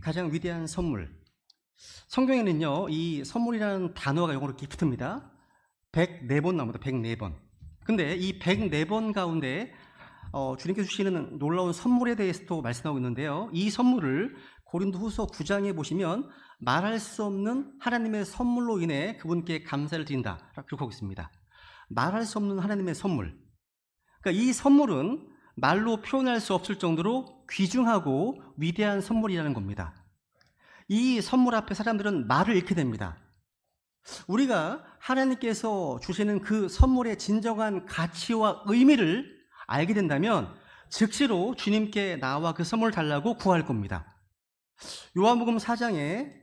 가장 위대한 선물. 성경에는요, 이 선물이라는 단어가 영어로 기프트입니다. 104번 나옵니다. 104번. 근데 이 104번 가운데 주님께서 주시는 놀라운 선물에 대해서도 말씀하고 있는데요. 이 선물을 고린도후서 9장에 보시면 말할 수 없는 하나님의 선물로 인해 그분께 감사를 드린다 라고 하고 있습니다. 말할 수 없는 하나님의 선물. 그러니까 이 선물은 말로 표현할 수 없을 정도로 귀중하고 위대한 선물이라는 겁니다. 이 선물 앞에 사람들은 말을 잃게 됩니다. 우리가 하나님께서 주시는 그 선물의 진정한 가치와 의미를 알게 된다면 즉시로 주님께 나와 그 선물을 달라고 구할 겁니다. 요한복음 4장에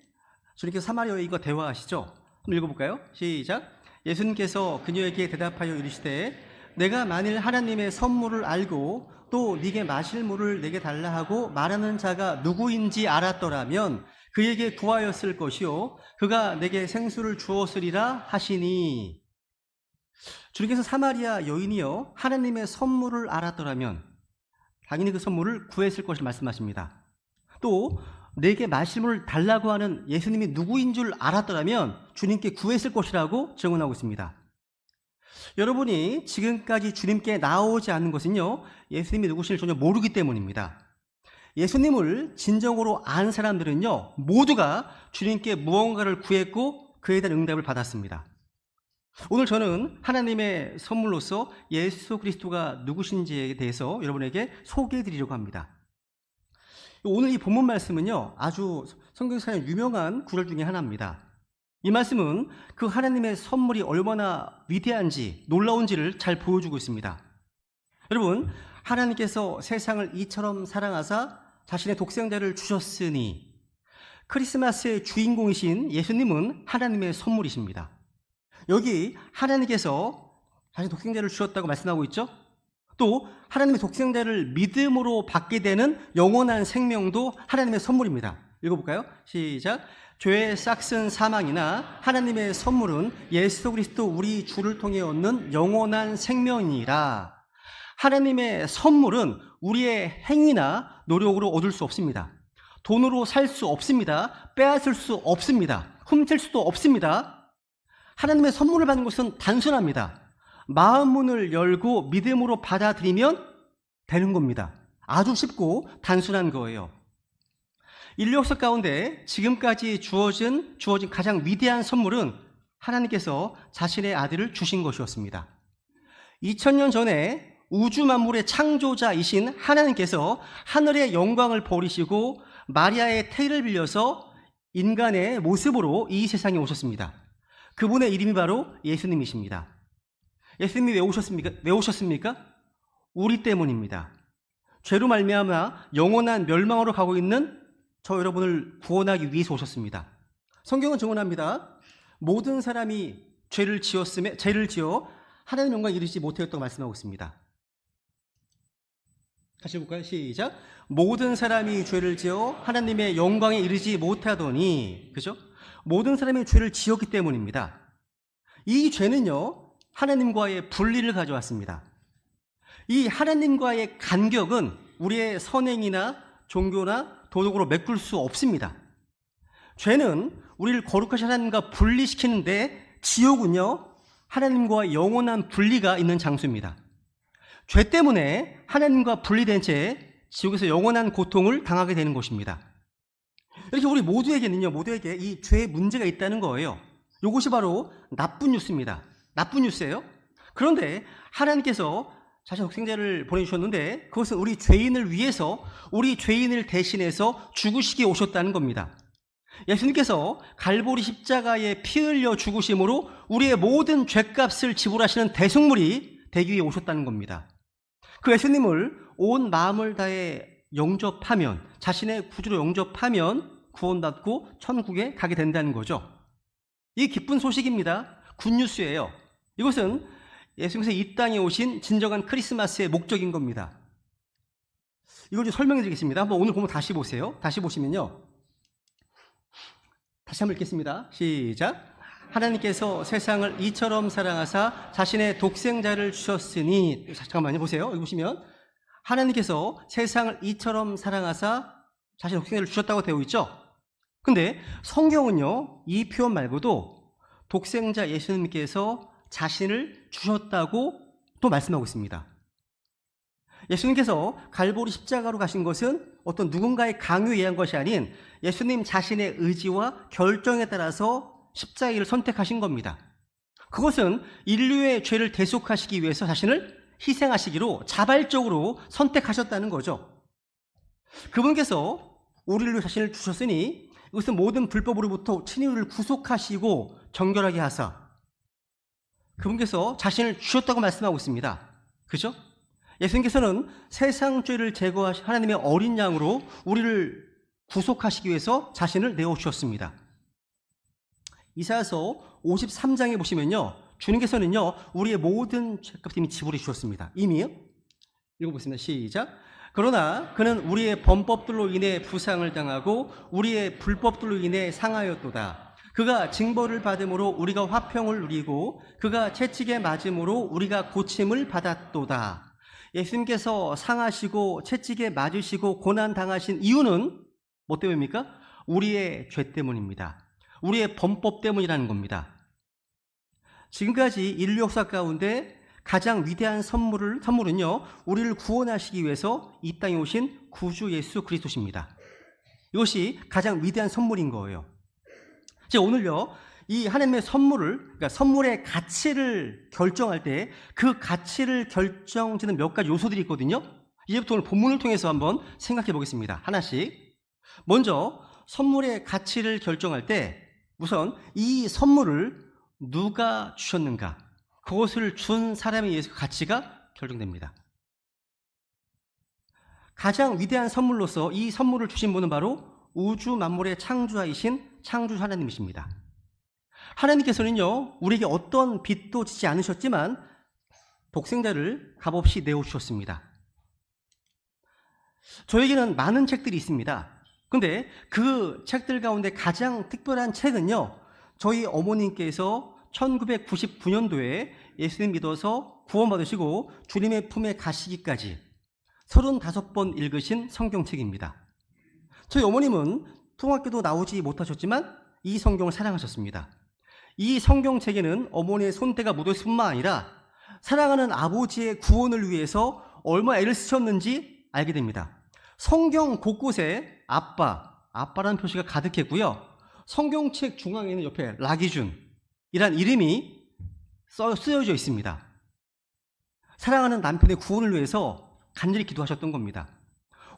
주님께서 사마리아 여인과 대화하시죠. 한번 읽어볼까요? 시작. 예수님께서 그녀에게 대답하여 이르시되 내가 만일 하나님의 선물을 알고 또 네게 마실 물을 내게 달라 하고 말하는 자가 누구인지 알았더라면 그에게 구하였을 것이요 그가 내게 생수를 주었으리라 하시니. 주님께서 사마리아 여인이요 하나님의 선물을 알았더라면 당연히 그 선물을 구했을 것을 말씀하십니다. 또 내게 마실 물을 달라고 하는 예수님이 누구인 줄 알았더라면 주님께 구했을 것이라고 증언하고 있습니다. 여러분이 지금까지 주님께 나오지 않는 것은요 예수님이 누구신지 전혀 모르기 때문입니다. 예수님을 진정으로 안 사람들은요 모두가 주님께 무언가를 구했고 그에 대한 응답을 받았습니다. 오늘 저는 하나님의 선물로서 예수 그리스도가 누구신지에 대해서 여러분에게 소개해 드리려고 합니다. 오늘 이 본문 말씀은요 아주 성경에서 유명한 구절 중에 하나입니다. 이 말씀은 그 하나님의 선물이 얼마나 위대한지 놀라운지를 잘 보여주고 있습니다. 여러분, 하나님께서 세상을 이처럼 사랑하사 자신의 독생자를 주셨으니 크리스마스의 주인공이신 예수님은 하나님의 선물이십니다. 여기 하나님께서 자신의 독생자를 주셨다고 말씀하고 있죠. 또 하나님의 독생자를 믿음으로 받게 되는 영원한 생명도 하나님의 선물입니다. 읽어볼까요? 시작. 죄의 싹슨 사망이나 하나님의 선물은 예수 그리스도 우리 주를 통해 얻는 영원한 생명이니라. 하나님의 선물은 우리의 행위나 노력으로 얻을 수 없습니다. 돈으로 살 수 없습니다. 빼앗을 수 없습니다. 훔칠 수도 없습니다. 하나님의 선물을 받는 것은 단순합니다. 마음 문을 열고 믿음으로 받아들이면 되는 겁니다. 아주 쉽고 단순한 거예요. 인류 역사 가운데 지금까지 주어진 가장 위대한 선물은 하나님께서 자신의 아들을 주신 것이었습니다. 2000년 전에 우주 만물의 창조자이신 하나님께서 하늘의 영광을 버리시고 마리아의 태를 빌려서 인간의 모습으로 이 세상에 오셨습니다. 그분의 이름이 바로 예수님이십니다. 예수님이 왜 오셨습니까? 우리 때문입니다. 죄로 말미암아 영원한 멸망으로 가고 있는 저 여러분을 구원하기 위해서 오셨습니다. 성경은 증언합니다. 모든 사람이 죄를 지어 하나님의 영광에 이르지 못하였다고 말씀하고 있습니다. 다시 볼까요? 시작. 모든 사람이 죄를 지어 하나님의 영광에 이르지 못하더니, 그죠? 모든 사람이 죄를 지었기 때문입니다. 이 죄는요, 하나님과의 분리를 가져왔습니다. 이 하나님과의 간격은 우리의 선행이나 종교나 도덕으로 메꿀 수 없습니다. 죄는 우리를 거룩하신 하나님과 분리시키는데 지옥은요, 하나님과 영원한 분리가 있는 장소입니다. 죄 때문에 하나님과 분리된 채 지옥에서 영원한 고통을 당하게 되는 것입니다. 이렇게 우리 모두에게 이 죄의 문제가 있다는 거예요. 이것이 바로 나쁜 뉴스입니다. 나쁜 뉴스예요. 그런데 하나님께서 자신의 독생자를 보내주셨는데 그것은 우리 죄인을 위해서 우리 죄인을 대신해서 죽으시기에 오셨다는 겁니다. 예수님께서 갈보리 십자가에 피 흘려 죽으심으로 우리의 모든 죄값을 지불하시는 대속물이 되기 위해 오셨다는 겁니다. 그 예수님을 온 마음을 다해 영접하면 자신의 구주로 영접하면 구원받고 천국에 가게 된다는 거죠. 이 기쁜 소식입니다. 굿뉴스예요. 이것은 예수님께서 이 땅에 오신 진정한 크리스마스의 목적인 겁니다. 이걸 좀 설명해 드리겠습니다. 한번 오늘 보면 다시 보세요. 다시 보시면요. 다시 한번 읽겠습니다. 시작. 하나님께서 세상을 이처럼 사랑하사 자신의 독생자를 주셨으니, 잠깐만요. 보세요. 여기 보시면 하나님께서 세상을 이처럼 사랑하사 자신의 독생자를 주셨다고 되어 있죠. 근데 성경은요, 이 표현 말고도 독생자 예수님께서 자신을 주셨다고 또 말씀하고 있습니다. 예수님께서 갈보리 십자가로 가신 것은 어떤 누군가의 강요에 의한 것이 아닌 예수님 자신의 의지와 결정에 따라서 십자가를 선택하신 겁니다. 그것은 인류의 죄를 대속하시기 위해서 자신을 희생하시기로 자발적으로 선택하셨다는 거죠. 그분께서 우리를 자신을 주셨으니 이것은 모든 불법으로부터 친인을 구속하시고 정결하게 하사 그분께서 자신을 주셨다고 말씀하고 있습니다. 그죠? 예수님께서는 세상 죄를 제거하신 하나님의 어린 양으로 우리를 구속하시기 위해서 자신을 내어주셨습니다. 이사야서 53장에 보시면요, 주님께서는요 우리의 모든 죄값 이미 지불해 주셨습니다. 이미 읽어보겠습니다. 시작. 그러나 그는 우리의 범법들로 인해 부상을 당하고 우리의 불법들로 인해 상하였도다. 그가 징벌을 받음으로 우리가 화평을 누리고 그가 채찍에 맞음으로 우리가 고침을 받았도다. 예수님께서 상하시고 채찍에 맞으시고 고난당하신 이유는 뭐 때문입니까? 우리의 죄 때문입니다. 우리의 범법 때문이라는 겁니다. 지금까지 인류 역사 가운데 가장 위대한 선물은요, 우리를 구원하시기 위해서 이 땅에 오신 구주 예수 그리스도십니다. 이것이 가장 위대한 선물인 거예요. 제가 오늘요, 이 하나님의 선물을, 그러니까 선물의 가치를 결정할 때 그 가치를 결정짓는 몇 가지 요소들이 있거든요. 이제부터 오늘 본문을 통해서 한번 생각해 보겠습니다. 하나씩. 먼저 선물의 가치를 결정할 때 우선 이 선물을 누가 주셨는가, 그것을 준 사람에 의해서 가치가 결정됩니다. 가장 위대한 선물로서 이 선물을 주신 분은 바로 우주 만물의 창조자이신 창조 하나님이십니다. 하나님께서는요, 우리에게 어떤 빚도 지지 않으셨지만 독생자를 값없이 내어주셨습니다. 저에게는 많은 책들이 있습니다. 근데 그 책들 가운데 가장 특별한 책은요, 저희 어머님께서 1999년도에 예수님 믿어서 구원받으시고 주님의 품에 가시기까지 35번 읽으신 성경책입니다. 저희 어머님은 통학교도 나오지 못하셨지만 이 성경을 사랑하셨습니다. 이 성경책에는 어머니의 손때가 묻어있을 뿐만 아니라 사랑하는 아버지의 구원을 위해서 얼마나 애를 쓰셨는지 알게 됩니다. 성경 곳곳에 아빠라는 표시가 가득했고요. 성경책 중앙에는 옆에 라기준이란 이름이 쓰여져 있습니다. 사랑하는 남편의 구원을 위해서 간절히 기도하셨던 겁니다.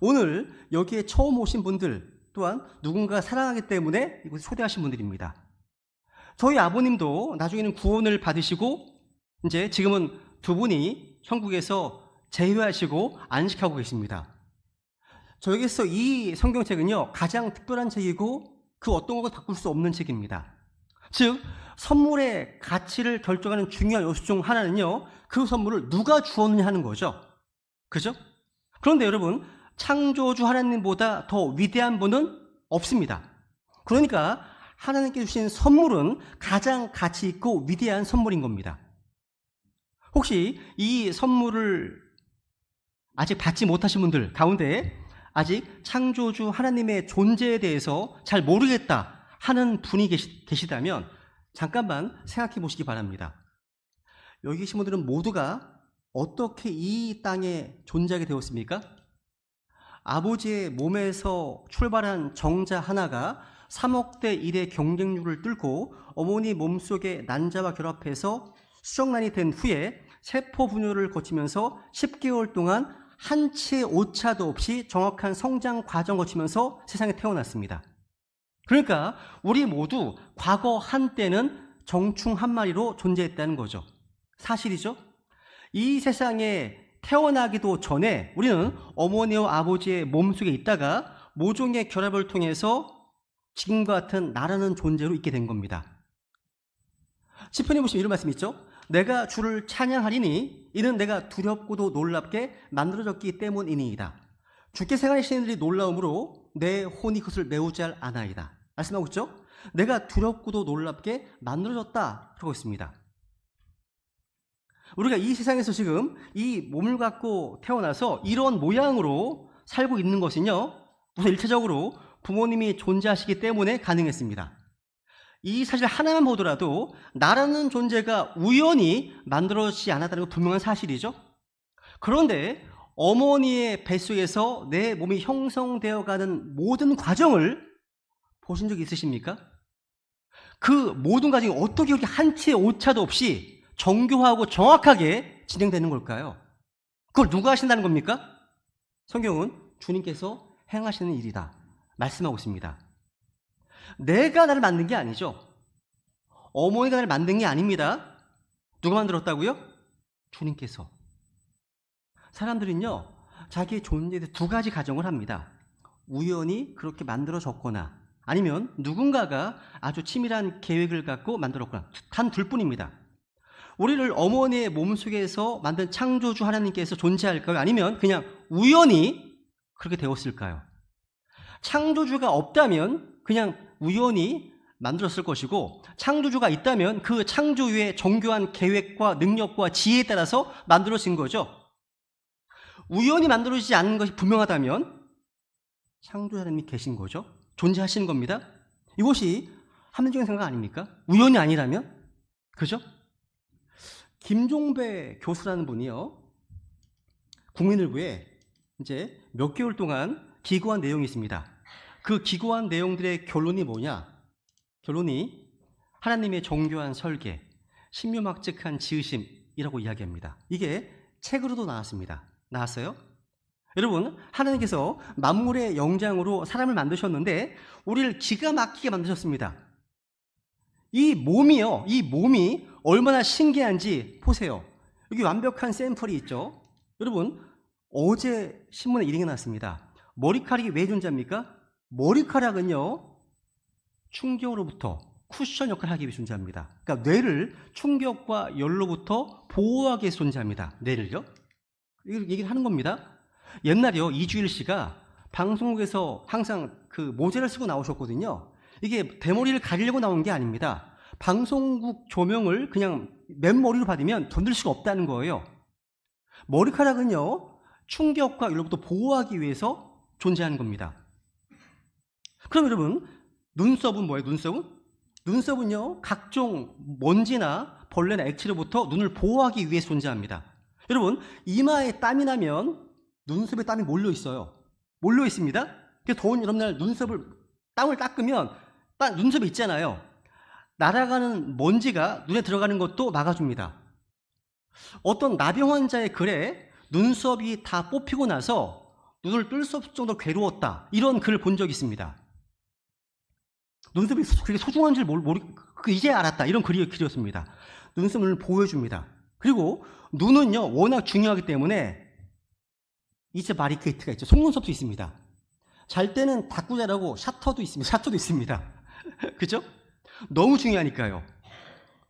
오늘 여기에 처음 오신 분들 또한 누군가 사랑하기 때문에 이곳에 초대하신 분들입니다. 저희 아버님도 나중에는 구원을 받으시고 이제 지금은 두 분이 천국에서 재회하시고 안식하고 계십니다. 저에게서 이 성경책은요, 가장 특별한 책이고 그 어떤 것도 바꿀 수 없는 책입니다. 즉 선물의 가치를 결정하는 중요한 요소 중 하나는요, 그 선물을 누가 주었느냐 하는 거죠. 그죠? 그런데 여러분, 창조주 하나님보다 더 위대한 분은 없습니다. 그러니까 하나님께 주신 선물은 가장 가치 있고 위대한 선물인 겁니다. 혹시 이 선물을 아직 받지 못하신 분들 가운데 아직 창조주 하나님의 존재에 대해서 잘 모르겠다 하는 분이 계시다면 잠깐만 생각해 보시기 바랍니다. 여기 계신 분들은 모두가 어떻게 이 땅에 존재하게 되었습니까? 아버지의 몸에서 출발한 정자 하나가 3억 대 1의 경쟁률을 뚫고 어머니 몸속에 난자와 결합해서 수정란이 된 후에 세포 분열을 거치면서 10개월 동안 한치의 오차도 없이 정확한 성장 과정 거치면서 세상에 태어났습니다. 그러니까 우리 모두 과거 한때는 정충 한 마리로 존재했다는 거죠. 사실이죠? 이 세상에 태어나기도 전에 우리는 어머니와 아버지의 몸속에 있다가 모종의 결합을 통해서 지금과 같은 나라는 존재로 있게 된 겁니다. 시편에 보시면 이런 말씀이 있죠. 내가 주를 찬양하리니 이는 내가 두렵고도 놀랍게 만들어졌기 때문이니이다. 주께 생활하시는 일이 놀라움으로 내 혼이 그것을 매우 잘 아나이다. 말씀하고 있죠. 내가 두렵고도 놀랍게 만들어졌다 그러고 있습니다. 우리가 이 세상에서 지금 이 몸을 갖고 태어나서 이런 모양으로 살고 있는 것은요, 우선 1차적으로 부모님이 존재하시기 때문에 가능했습니다. 이 사실 하나만 보더라도 나라는 존재가 우연히 만들어지지 않았다는 건 분명한 사실이죠. 그런데 어머니의 뱃속에서 내 몸이 형성되어가는 모든 과정을 보신 적 있으십니까? 그 모든 과정이 어떻게 그렇게 한치의 오차도 없이 정교하고 정확하게 진행되는 걸까요? 그걸 누가 하신다는 겁니까? 성경은 주님께서 행하시는 일이다 말씀하고 있습니다. 내가 나를 만든 게 아니죠. 어머니가 나를 만든 게 아닙니다. 누가 만들었다고요? 주님께서. 사람들은요, 자기의 존재에 대해서 두 가지 가정을 합니다. 우연히 그렇게 만들어졌거나 아니면 누군가가 아주 치밀한 계획을 갖고 만들었거나 단 둘뿐입니다. 우리를 어머니의 몸속에서 만든 창조주 하나님께서 존재할까요? 아니면 그냥 우연히 그렇게 되었을까요? 창조주가 없다면 그냥 우연히 만들었을 것이고, 창조주가 있다면 그 창조주의 정교한 계획과 능력과 지혜에 따라서 만들어진 거죠. 우연히 만들어지지 않는 것이 분명하다면 창조주 하나님이 계신 거죠. 존재하시는 겁니다. 이것이 합리적인 생각 아닙니까? 우연이 아니라면? 그죠? 김종배 교수라는 분이요, 국민일보에 이제 몇 개월 동안 기고한 내용이 있습니다. 그 기고한 내용들의 결론이 뭐냐? 결론이 하나님의 정교한 설계, 신묘막측한 지으심이라고 이야기합니다. 이게 책으로도 나왔어요. 여러분, 하나님께서 만물의 영장으로 사람을 만드셨는데 우리를 기가 막히게 만드셨습니다. 이 몸이 얼마나 신기한지 보세요. 여기 완벽한 샘플이 있죠. 여러분, 어제 신문에 이렇게 나왔습니다. 머리카락이 왜 존재합니까? 머리카락은요, 충격으로부터 쿠션 역할을 하기 위해 존재합니다. 그러니까 뇌를 충격과 열로부터 보호하기 위해서 존재합니다. 뇌를요. 이걸 얘기를 하는 겁니다. 옛날에요, 이주일 씨가 방송국에서 항상 그 모자를 쓰고 나오셨거든요. 이게 대머리를 가리려고 나온 게 아닙니다. 방송국 조명을 그냥 맨머리로 받으면 견딜 수가 없다는 거예요. 머리카락은요, 충격과 열로부터 보호하기 위해서 존재하는 겁니다. 그럼 여러분, 눈썹은 뭐예요? 눈썹은요, 각종 먼지나 벌레나 액체로부터 눈을 보호하기 위해서 존재합니다. 여러분, 이마에 땀이 나면 눈썹에 땀이 몰려 있어요. 몰려 있습니다. 그래서 더운 여름날 땀을 닦으면 눈썹에 있잖아요. 날아가는 먼지가 눈에 들어가는 것도 막아줍니다. 어떤 나병 환자의 글에 눈썹이 다 뽑히고 나서 눈을 뜰 수 없을 정도로 괴로웠다, 이런 글을 본 적이 있습니다. 눈썹이 그렇게 소중한 줄 이제 알았다, 이런 글이었습니다. 눈썹을 보호해줍니다. 그리고 눈은요, 워낙 중요하기 때문에 이제 바리케이트가 있죠. 속눈썹도 있습니다. 잘 때는 닫고 자라고 셔터도 있습니다. 그죠? 너무 중요하니까요.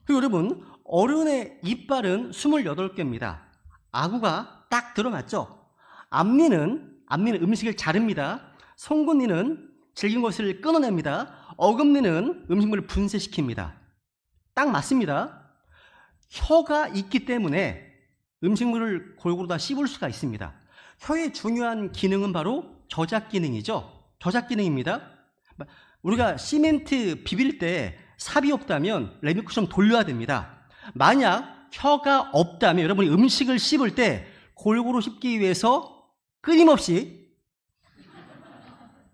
그리고 여러분, 어른의 이빨은 28개입니다. 아구가 딱 들어맞죠? 앞니는 음식을 자릅니다. 송곳니는 질긴 것을 끊어냅니다. 어금니는 음식물을 분쇄시킵니다. 딱 맞습니다. 혀가 있기 때문에 음식물을 골고루 다 씹을 수가 있습니다. 혀의 중요한 기능은 바로 저작 기능이죠. 저작 기능입니다. 우리가 시멘트 비빌 때 삽이 없다면 레미쿠션 돌려야 됩니다. 만약 혀가 없다면 여러분이 음식을 씹을 때 골고루 씹기 위해서 끊임없이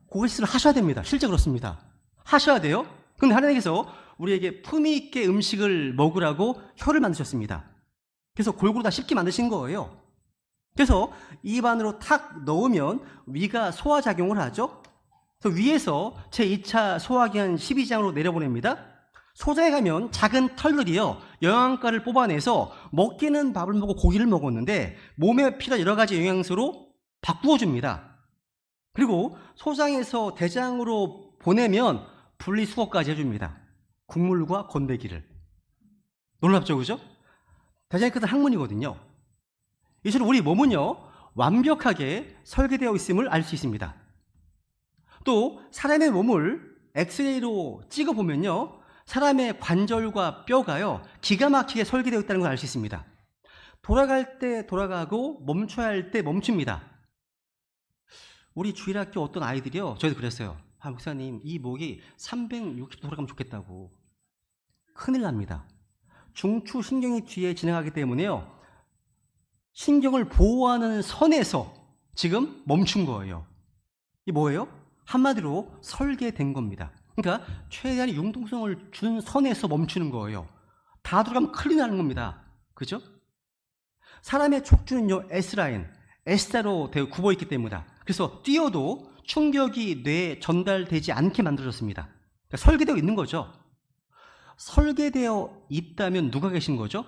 고개짓을 하셔야 됩니다. 실제 그렇습니다. 하셔야 돼요. 그런데 하나님께서 우리에게 품위 있게 음식을 먹으라고 혀를 만드셨습니다. 그래서 골고루 다 씹게 만드신 거예요. 그래서 입 안으로 탁 넣으면 위가 소화작용을 하죠. 그래서 위에서 제2차 소화기관 12장으로 내려보냅니다. 소장에 가면 작은 털들이요, 영양가를 뽑아내서 먹기는 밥을 먹고 고기를 먹었는데 몸에 필요한 여러 가지 영양소로 바꾸어 줍니다. 그리고 소장에서 대장으로 보내면 분리수거까지 해줍니다. 국물과 건더기를. 놀랍죠, 그죠? 대장이 끝은 학문이거든요. 이처럼 우리 몸은요, 완벽하게 설계되어 있음을 알 수 있습니다. 또 사람의 몸을 엑스레이로 찍어보면요, 사람의 관절과 뼈가요, 기가 막히게 설계되어 있다는 걸 알 수 있습니다. 돌아갈 때 돌아가고 멈춰야 할 때 멈춥니다. 우리 주일학교 어떤 아이들이요, 저희도 그랬어요. 목사님, 이 목이 360도 돌아가면 좋겠다고. 큰일 납니다. 중추신경이 뒤에 진행하기 때문에요, 신경을 보호하는 선에서 지금 멈춘 거예요. 이게 뭐예요? 한마디로 설계된 겁니다. 그러니까 최대한 융통성을 주는 선에서 멈추는 거예요. 다 들어가면 큰일 나는 겁니다. 그죠? 사람의 척추는요, S라인, S자로 굽어 있기 때문이다. 그래서 뛰어도 충격이 뇌에 전달되지 않게 만들어졌습니다. 그러니까 설계되어 있는 거죠. 설계되어 있다면 누가 계신 거죠?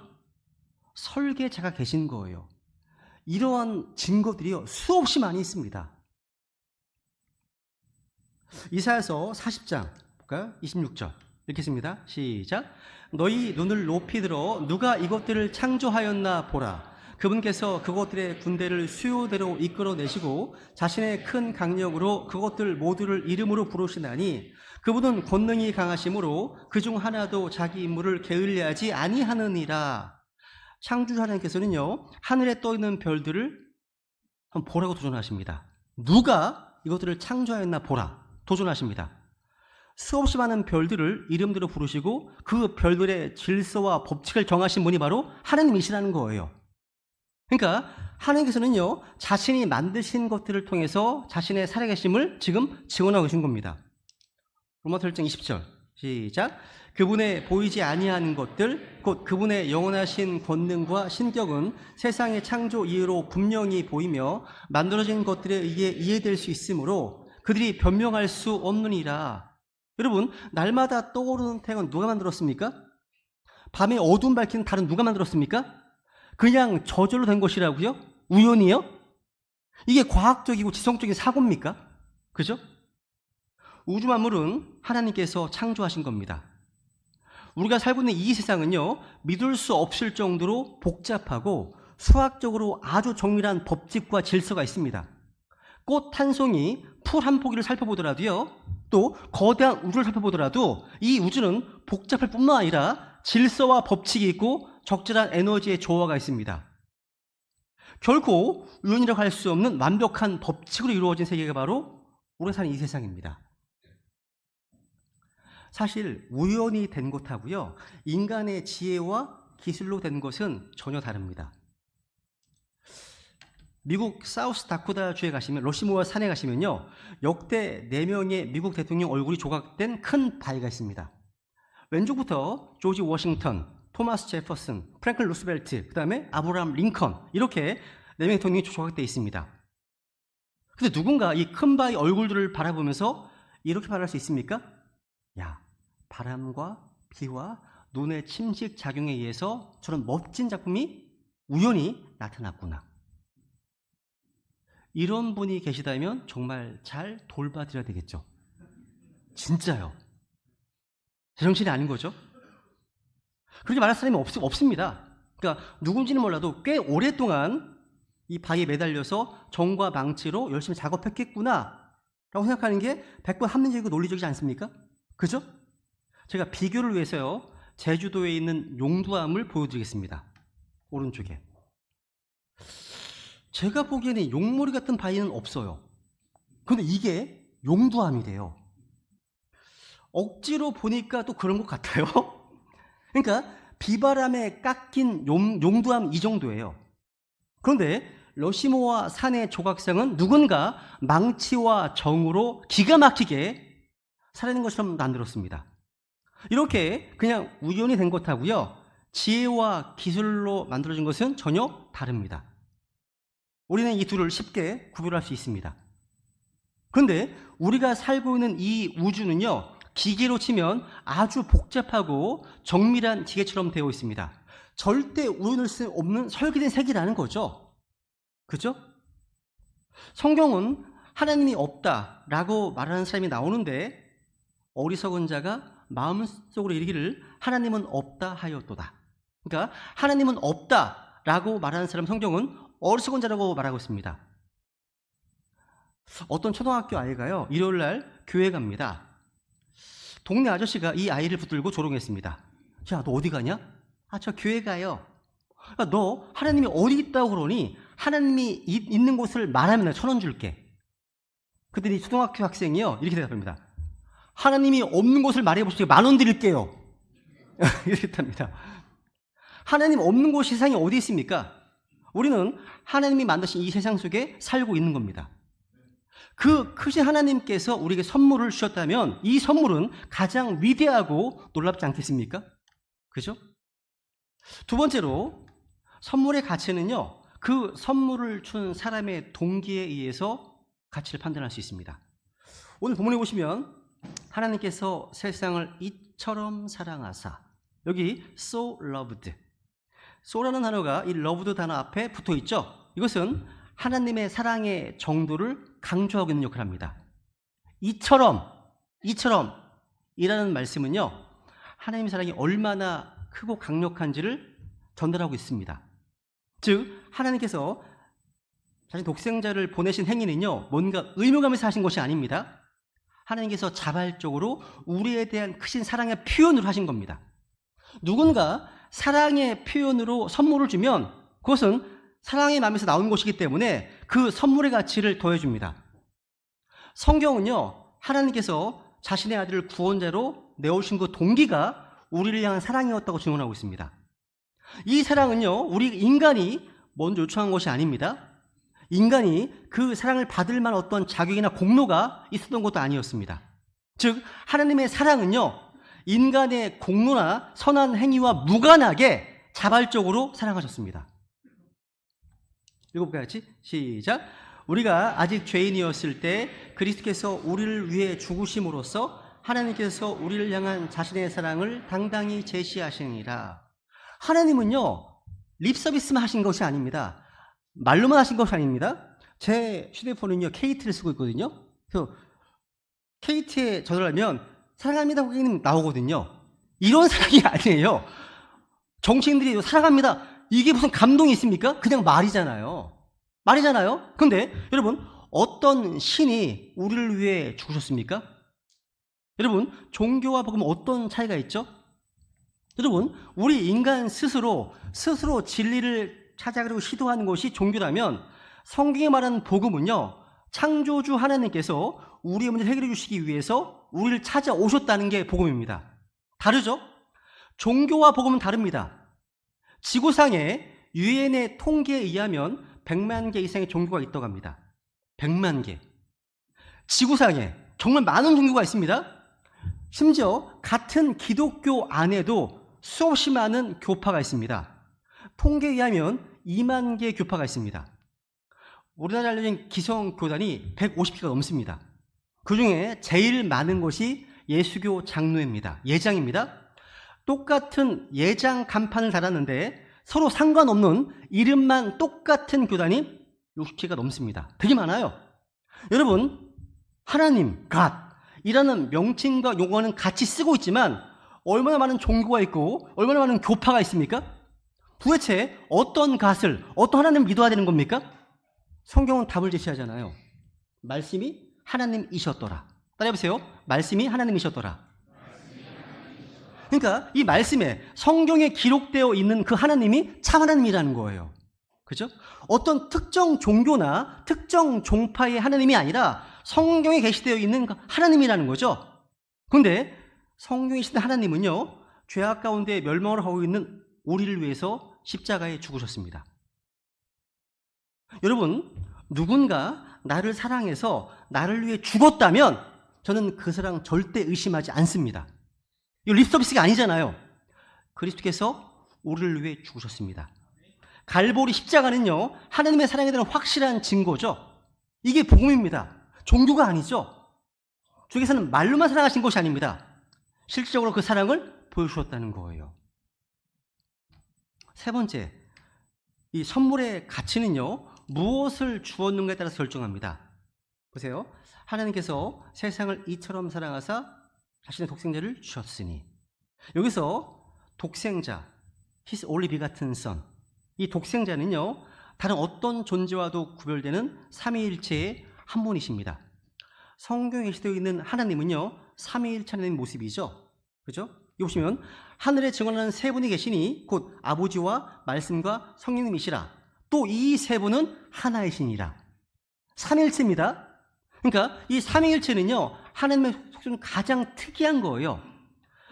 설계자가 계신 거예요. 이러한 증거들이요, 수없이 많이 있습니다. 이사야서 40장 볼까요? 26절 읽겠습니다. 시작. 너희 눈을 높이 들어 누가 이것들을 창조하였나 보라. 그분께서 그것들의 군대를 수요대로 이끌어내시고 자신의 큰 강력으로 그것들 모두를 이름으로 부르시나니 그분은 권능이 강하심으로 그중 하나도 자기 임무를 게을리하지 아니하느니라. 창조주 하나님께서는요, 하늘에 떠있는 별들을 한번 보라고 도전하십니다. 누가 이것들을 창조하였나 보라 도전하십니다. 수없이 많은 별들을 이름대로 부르시고 그 별들의 질서와 법칙을 정하신 분이 바로 하나님이시라는 거예요. 그러니까 하나님께서는요, 자신이 만드신 것들을 통해서 자신의 살아계심을 지금 증언하고 계신 겁니다. 로마서 1장 20절 시작. 그분의 보이지 아니한 것들 곧 그분의 영원하신 권능과 신격은 세상의 창조 이후로 분명히 보이며 만들어진 것들에 의해 이해될 수 있으므로 그들이 변명할 수 없느니라. 여러분, 날마다 떠오르는 태양은 누가 만들었습니까? 밤에 어두움 밝히는 달은 누가 만들었습니까? 그냥 저절로 된 것이라고요? 우연이요? 이게 과학적이고 지성적인 사고입니까? 그죠? 우주 만물은 하나님께서 창조하신 겁니다. 우리가 살고 있는 이 세상은요, 믿을 수 없을 정도로 복잡하고 수학적으로 아주 정밀한 법칙과 질서가 있습니다. 꽃 한 송이, 풀 한 포기를 살펴보더라도요, 또 거대한 우주를 살펴보더라도 이 우주는 복잡할 뿐만 아니라 질서와 법칙이 있고 적절한 에너지의 조화가 있습니다. 결코 우연이라고 할 수 없는 완벽한 법칙으로 이루어진 세계가 바로 우리가 사는 이 세상입니다. 사실 우연이 된 것하고요, 인간의 지혜와 기술로 된 것은 전혀 다릅니다. 미국 사우스 다코타 주에 가시면, 러시모어 산에 가시면요, 역대 4명의 미국 대통령 얼굴이 조각된 큰 바위가 있습니다. 왼쪽부터 조지 워싱턴, 토마스 제퍼슨, 프랭클린 루스벨트, 그 다음에 아브라함 링컨, 이렇게 4명의 대통령이 조각되어 있습니다. 근데 누군가 이 큰 바위 얼굴들을 바라보면서 이렇게 말할 수 있습니까? 야, 바람과 비와 눈의 침식 작용에 의해서 저런 멋진 작품이 우연히 나타났구나. 이런 분이 계시다면 정말 잘 돌봐드려야 되겠죠. 진짜요. 제정신이 아닌 거죠. 그렇게 말할 사람이 없습니다. 그러니까 누군지는 몰라도 꽤 오랫동안 이 바위에 매달려서 정과 망치로 열심히 작업했겠구나 라고 생각하는 게 100번 합리적이고 논리적이지 않습니까? 그죠? 제가 비교를 위해서요, 제주도에 있는 용두암을 보여드리겠습니다. 오른쪽에. 제가 보기에는 용머리 같은 바위는 없어요. 그런데 이게 용두암이래요. 억지로 보니까 또 그런 것 같아요. 그러니까 비바람에 깎인 용두암 이 정도예요. 그런데 러시모아 산의 조각상은 누군가 망치와 정으로 기가 막히게 살아낸 것처럼 만들었습니다. 이렇게 그냥 우연히 된 것하고요, 지혜와 기술로 만들어진 것은 전혀 다릅니다. 우리는 이 둘을 쉽게 구별할 수 있습니다. 그런데 우리가 살고 있는 이 우주는요, 기계로 치면 아주 복잡하고 정밀한 기계처럼 되어 있습니다. 절대 우연할 수 없는 설계된 세계라는 거죠. 그죠? 성경은 하나님이 없다라고 말하는 사람이 나오는데, 어리석은 자가 마음속으로 이르기를 하나님은 없다 하였도다. 그러니까 하나님은 없다라고 말하는 사람, 성경은 어리석은 자라고 말하고 있습니다. 어떤 초등학교 아이가요, 일요일 날 교회 갑니다. 동네 아저씨가 이 아이를 붙들고 조롱했습니다. 야, 너 어디 가냐? 아, 저 교회 가요. 야, 너 하나님이 어디 있다고 그러니 하나님이 있는 곳을 말하면 내가 1,000원 줄게. 그랬더니 초등학교 학생이요, 이렇게 대답합니다. 하나님이 없는 곳을 말해 보시죠. 10,000원 드릴게요. 이렇게 답니다. 하나님 없는 곳 세상에 어디 있습니까? 우리는 하나님이 만드신 이 세상 속에 살고 있는 겁니다. 그 크신 하나님께서 우리에게 선물을 주셨다면 이 선물은 가장 위대하고 놀랍지 않겠습니까? 그죠? 두 번째로 선물의 가치는요, 그 선물을 준 사람의 동기에 의해서 가치를 판단할 수 있습니다. 오늘 본문에 보시면 하나님께서 세상을 이처럼 사랑하사, 여기 so loved, so라는 단어가 이 loved 단어 앞에 붙어 있죠. 이것은 하나님의 사랑의 정도를 강조하고 있는 역할을 합니다. 이처럼 이라는 말씀은요, 하나님의 사랑이 얼마나 크고 강력한지를 전달하고 있습니다. 즉 하나님께서 자신 독생자를 보내신 행위는요, 뭔가 의무감에서 하신 것이 아닙니다. 하나님께서 자발적으로 우리에 대한 크신 사랑의 표현으로 하신 겁니다. 누군가 사랑의 표현으로 선물을 주면 그것은 사랑의 마음에서 나온 것이기 때문에 그 선물의 가치를 더해줍니다. 성경은요, 하나님께서 자신의 아들을 구원자로 내오신 그 동기가 우리를 향한 사랑이었다고 증언하고 있습니다. 이 사랑은요, 우리 인간이 먼저 요청한 것이 아닙니다. 인간이 그 사랑을 받을 만한 어떤 자격이나 공로가 있었던 것도 아니었습니다. 즉 하나님의 사랑은요, 인간의 공로나 선한 행위와 무관하게 자발적으로 사랑하셨습니다. 읽어볼까요? 같이 시작. 우리가 아직 죄인이었을 때 그리스도께서 우리를 위해 죽으심으로써 하나님께서 우리를 향한 자신의 사랑을 당당히 제시하시니라. 하나님은요, 립서비스만 하신 것이 아닙니다. 말로만 하신 것이 아닙니다. 제 휴대폰은요, KT를 쓰고 있거든요. 그 KT에 전화하면 사랑합니다 고객님 나오거든요. 이런 사랑이 아니에요. 정치인들이 사랑합니다, 이게 무슨 감동이 있습니까? 그냥 말이잖아요. 근데 여러분, 어떤 신이 우리를 위해 죽으셨습니까? 여러분, 종교와 복음은 어떤 차이가 있죠? 여러분, 우리 인간 스스로 진리를 찾아가려고 시도하는 것이 종교라면 성경에 말하는 복음은요, 창조주 하나님께서 우리의 문제를 해결해 주시기 위해서 우리를 찾아오셨다는 게 복음입니다. 다르죠? 종교와 복음은 다릅니다. 지구상에 유엔의 통계에 의하면 100만 개 이상의 종교가 있다고 합니다. 100만 개. 지구상에 정말 많은 종교가 있습니다. 심지어 같은 기독교 안에도 수없이 많은 교파가 있습니다. 통계에 의하면 2만 개의 교파가 있습니다. 우리나라에 알려진 기성교단이 150개가 넘습니다. 그 중에 제일 많은 것이 예수교 장로회입니다. 예장입니다. 똑같은 예장 간판을 달았는데 서로 상관없는 이름만 똑같은 교단이 60개가 넘습니다. 되게 많아요. 여러분, 하나님, 갓이라는 명칭과 용어는 같이 쓰고 있지만 얼마나 많은 종교가 있고 얼마나 많은 교파가 있습니까? 도대체 어떤 갓을, 어떤 하나님을 믿어야 되는 겁니까? 성경은 답을 제시하잖아요. 말씀이 하나님이셨더라. 따라해보세요. 말씀이 하나님이셨더라. 그러니까 이 말씀에, 성경에 기록되어 있는 그 하나님이 참 하나님이라는 거예요. 그죠? 어떤 특정 종교나 특정 종파의 하나님이 아니라 성경에 계시되어 있는 하나님이라는 거죠. 그런데 성경에 계신 하나님은요, 죄악 가운데 멸망을 하고 있는 우리를 위해서 십자가에 죽으셨습니다. 여러분, 누군가 나를 사랑해서 나를 위해 죽었다면 저는 그 사랑 절대 의심하지 않습니다. 이거 립서비스가 아니잖아요. 그리스도께서 우리를 위해 죽으셨습니다. 갈보리 십자가는요, 하나님의 사랑에 대한 확실한 증거죠. 이게 복음입니다. 종교가 아니죠. 주께서는 말로만 사랑하신 것이 아닙니다. 실질적으로 그 사랑을 보여주셨다는 거예요. 세 번째, 이 선물의 가치는요, 무엇을 주었는가에 따라서 결정합니다. 보세요. 하나님께서 세상을 이처럼 사랑하사 자신의 독생자를 주셨으니, 여기서 독생자, His only begotten Son, 이 독생자는요, 다른 어떤 존재와도 구별되는 삼위일체의 한 분이십니다. 성경에 기록되어 있는 하나님은요, 삼위일체 하나님의 모습이죠. 그죠? 여기 보시면 하늘에 증언하는 세 분이 계시니 곧 아버지와 말씀과 성령님이시라. 또 이 세 분은 하나이시니라. 삼위일체입니다. 그러니까 이 삼위일체는요, 하나님의 속성은 가장 특이한 거예요.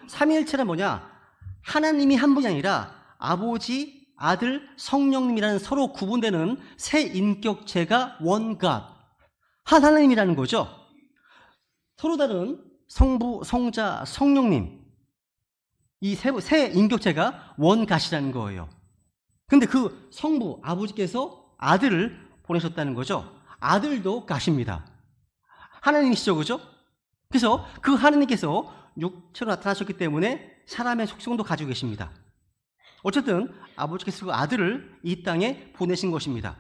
삼위일체는 뭐냐? 하나님이 한 분이 아니라 아버지, 아들, 성령님이라는 서로 구분되는 세 인격체가 원갓, 한 하나님이라는 거죠. 서로 다른 성부, 성자, 성령님, 이 세 인격체가 원갓이라는 거예요. 근데 그 성부, 아버지께서 아들을 보내셨다는 거죠. 아들도 갓입니다. 하나님이시죠, 그죠? 그래서 그 하나님께서 육체로 나타나셨기 때문에 사람의 속성도 가지고 계십니다. 어쨌든 아버지께서 그 아들을 이 땅에 보내신 것입니다.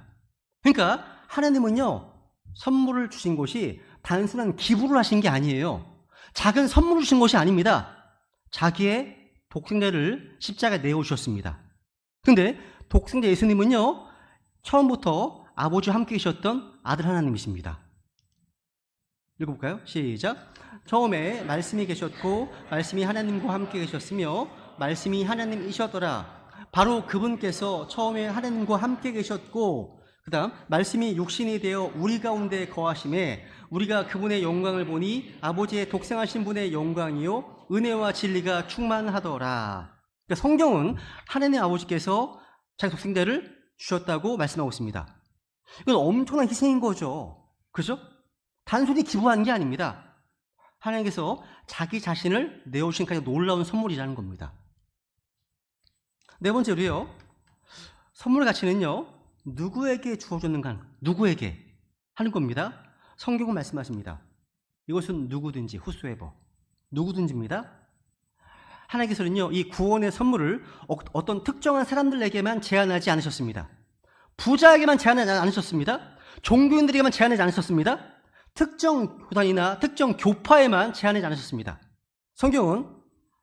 그러니까 하나님은요, 선물을 주신 것이 단순한 기부를 하신 게 아니에요. 작은 선물을 주신 것이 아닙니다. 자기의 독생자를 십자가에 내어주셨습니다. 근데 독생자 예수님은요, 처음부터 아버지와 함께 계셨던 아들 하나님이십니다. 읽어볼까요? 시작. 처음에 말씀이 계셨고 말씀이 하나님과 함께 계셨으며 말씀이 하나님이셨더라. 바로 그분께서 처음에 하나님과 함께 계셨고 그 다음 말씀이 육신이 되어 우리 가운데 거하심에 우리가 그분의 영광을 보니 아버지의 독생하신 분의 영광이요 은혜와 진리가 충만하더라. 그러니까 성경은 하나님 아버지께서 자기 독생자를 주셨다고 말씀하고 있습니다. 이건 엄청난 희생인 거죠. 그죠? 단순히 기부한 게 아닙니다. 하나님께서 자기 자신을 내어주신 가장 놀라운 선물이라는 겁니다. 네 번째로요, 선물의 가치는요, 누구에게 주어졌는가, 누구에게 하는 겁니다. 성경은 말씀하십니다. 이것은 누구든지, whosoever, 누구든지입니다. 하나님께서는요, 이 구원의 선물을 어떤 특정한 사람들에게만 제한하지 않으셨습니다. 부자에게만 제한하지 않으셨습니다. 종교인들에게만 제한하지 않으셨습니다. 특정 교단이나 특정 교파에만 제한하지 않으셨습니다. 성경은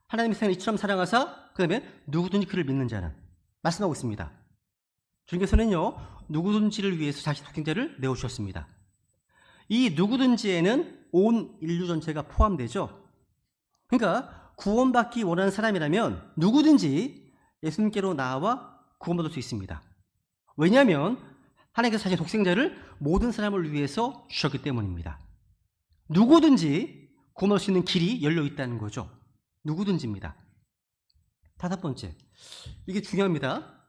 하나님의 세상을 이처럼 사랑하사 그 다음에 누구든지 그를 믿는 자는 말씀하고 있습니다. 주님께서는요, 누구든지를 위해서 자신 독생자를 내어주셨습니다. 이 누구든지에는 온 인류 전체가 포함되죠. 그러니까 구원받기 원하는 사람이라면 누구든지 예수님께로 나와 구원받을 수 있습니다. 왜냐하면 하나님께서 자신 독생자를 모든 사람을 위해서 주셨기 때문입니다. 누구든지 구원할 수 있는 길이 열려 있다는 거죠. 누구든지입니다. 다섯 번째, 이게 중요합니다.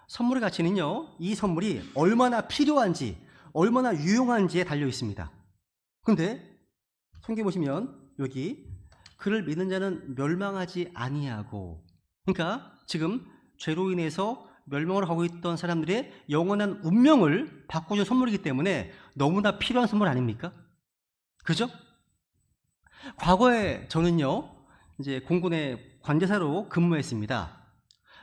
선물의 가치는요, 이 선물이 얼마나 필요한지, 얼마나 유용한지에 달려 있습니다. 그런데 성경 보시면 여기 그를 믿는 자는 멸망하지 아니하고, 그러니까 지금 죄로 인해서 멸망으로 가고 있던 사람들의 영원한 운명을 바꿔준 선물이기 때문에 너무나 필요한 선물 아닙니까? 그죠? 과거에 저는요, 이제 공군의 관제사로 근무했습니다.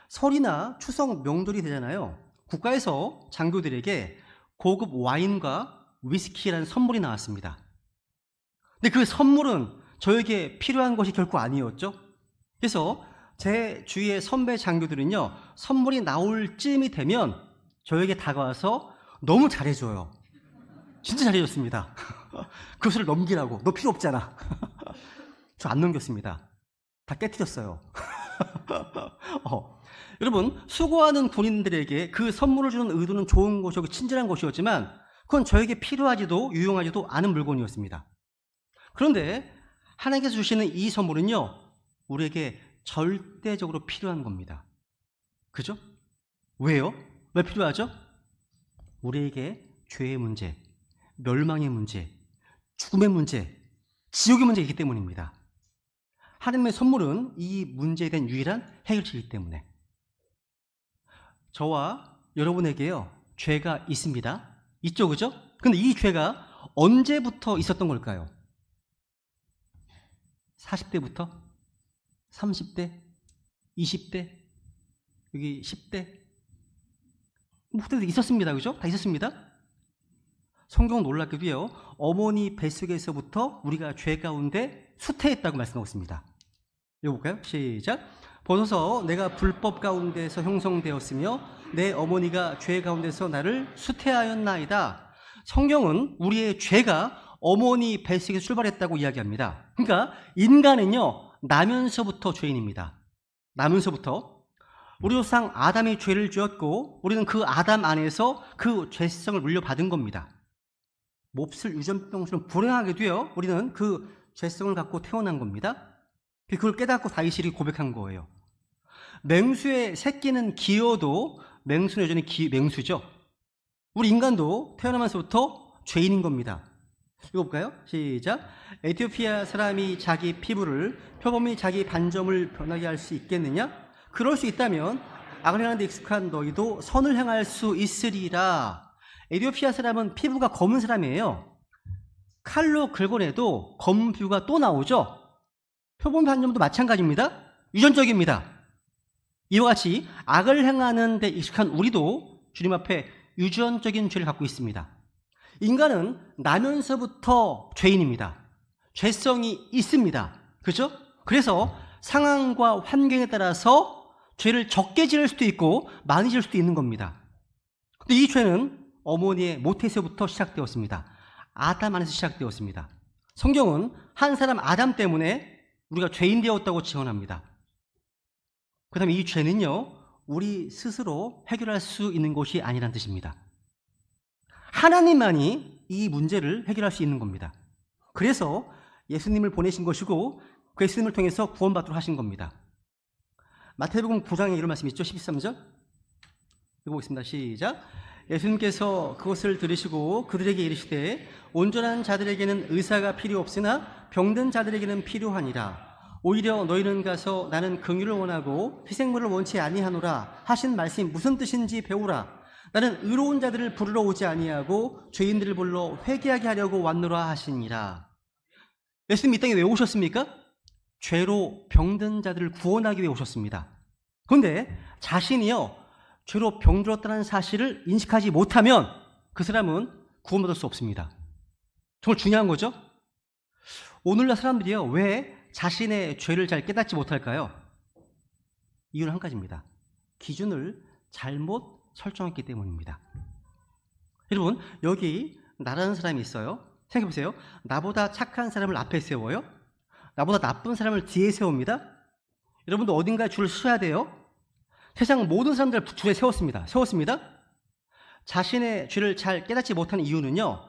설이나 추석 명절이 되잖아요. 국가에서 장교들에게 고급 와인과 위스키라는 선물이 나왔습니다. 근데 그 선물은 저에게 필요한 것이 결코 아니었죠. 그래서 제 주위의 선배 장교들은요, 선물이 나올 쯤이 되면 저에게 다가와서 너무 잘해줘요. 진짜 잘해줬습니다. 그것을 넘기라고. 너 필요 없잖아. 저 안 넘겼습니다. 다 깨트렸어요. 여러분, 수고하는 군인들에게 그 선물을 주는 의도는 좋은 것이고 친절한 것이었지만 그건 저에게 필요하지도 유용하지도 않은 물건이었습니다. 그런데 하나님께서 주시는 이 선물은요, 우리에게 절대적으로 필요한 겁니다. 그죠? 왜요? 왜 필요하죠? 우리에게 죄의 문제, 멸망의 문제, 죽음의 문제, 지옥의 문제가 있기 때문입니다. 하나님의 선물은 이 문제에 대한 유일한 해결책이기 때문에. 저와 여러분에게요, 죄가 있습니다. 있죠, 그죠? 근데 이 죄가 언제부터 있었던 걸까요? 40대부터? 30대? 20대? 여기 10대? 그때도 있었습니다. 그죠? 다 있었습니다. 성경 놀랍게도요, 어머니 뱃속에서부터 우리가 죄 가운데 수태했다고 말씀하고 있습니다. 읽어볼까요? 시작. 보소서 내가 불법 가운데서 형성되었으며 내 어머니가 죄 가운데서 나를 수태하였나이다. 성경은 우리의 죄가 어머니 뱃속에서 출발했다고 이야기합니다. 그러니까 인간은요, 나면서부터 죄인입니다. 나면서부터. 우리 조상 아담이 죄를 지었고 우리는 그 아담 안에서 그 죄성을 물려받은 겁니다. 몹쓸 유전병처럼 불행하게 되어 우리는 그 죄성을 갖고 태어난 겁니다. 그걸 깨닫고 다윗이 고백한 거예요. 맹수의 새끼는 기어도 맹수는 여전히 맹수죠. 우리 인간도 태어나면서부터 죄인인 겁니다. 읽어볼까요? 시작. 에티오피아 사람이 자기 피부를 표범이 자기 반점을 변하게 할 수 있겠느냐? 그럴 수 있다면 악을 행하는 데 익숙한 너희도 선을 행할 수 있으리라. 에티오피아 사람은 피부가 검은 사람이에요. 칼로 긁어내도 검은 피부가 또 나오죠. 표범 반점도 마찬가지입니다. 유전적입니다. 이와 같이 악을 행하는 데 익숙한 우리도 주님 앞에 유전적인 죄를 갖고 있습니다. 인간은 나면서부터 죄인입니다. 죄성이 있습니다. 그렇죠? 그래서 상황과 환경에 따라서 죄를 적게 지을 수도 있고 많이 지을 수도 있는 겁니다. 근데 이 죄는 어머니의 모태에서부터 시작되었습니다. 아담 안에서 시작되었습니다. 성경은 한 사람 아담 때문에 우리가 죄인 되었다고 증언합니다. 그 다음에 이 죄는요, 우리 스스로 해결할 수 있는 것이 아니란 뜻입니다. 하나님만이 이 문제를 해결할 수 있는 겁니다. 그래서 예수님을 보내신 것이고 그 예수님을 통해서 구원받도록 하신 겁니다. 마태복음 9장에 이런 말씀이 있죠. 13절 읽어보겠습니다. 시작. 예수님께서 그것을 들으시고 그들에게 이르시되 온전한 자들에게는 의사가 필요 없으나 병든 자들에게는 필요하니라. 오히려 너희는 가서 나는 긍휼을 원하고 희생물을 원치 아니하노라 하신 말씀이 무슨 뜻인지 배우라. 나는 의로운 자들을 부르러 오지 아니하고 죄인들을 불러 회개하게 하려고 왔노라 하시니라. 예수님 이 땅에 왜 오셨습니까? 죄로 병든 자들을 구원하기 위해 오셨습니다. 그런데 자신이요 죄로 병들었다는 사실을 인식하지 못하면 그 사람은 구원받을 수 없습니다. 정말 중요한 거죠. 오늘날 사람들이요 왜 자신의 죄를 잘 깨닫지 못할까요? 이유는 한 가지입니다. 기준을 잘못 설정했기 때문입니다. 여러분, 여기 나라는 사람이 있어요. 생각해보세요. 나보다 착한 사람을 앞에 세워요. 나보다 나쁜 사람을 뒤에 세웁니다. 여러분도 어딘가에 줄을 서야 돼요. 세상 모든 사람들을 줄에 세웠습니다. 자신의 죄를 잘 깨닫지 못하는 이유는요,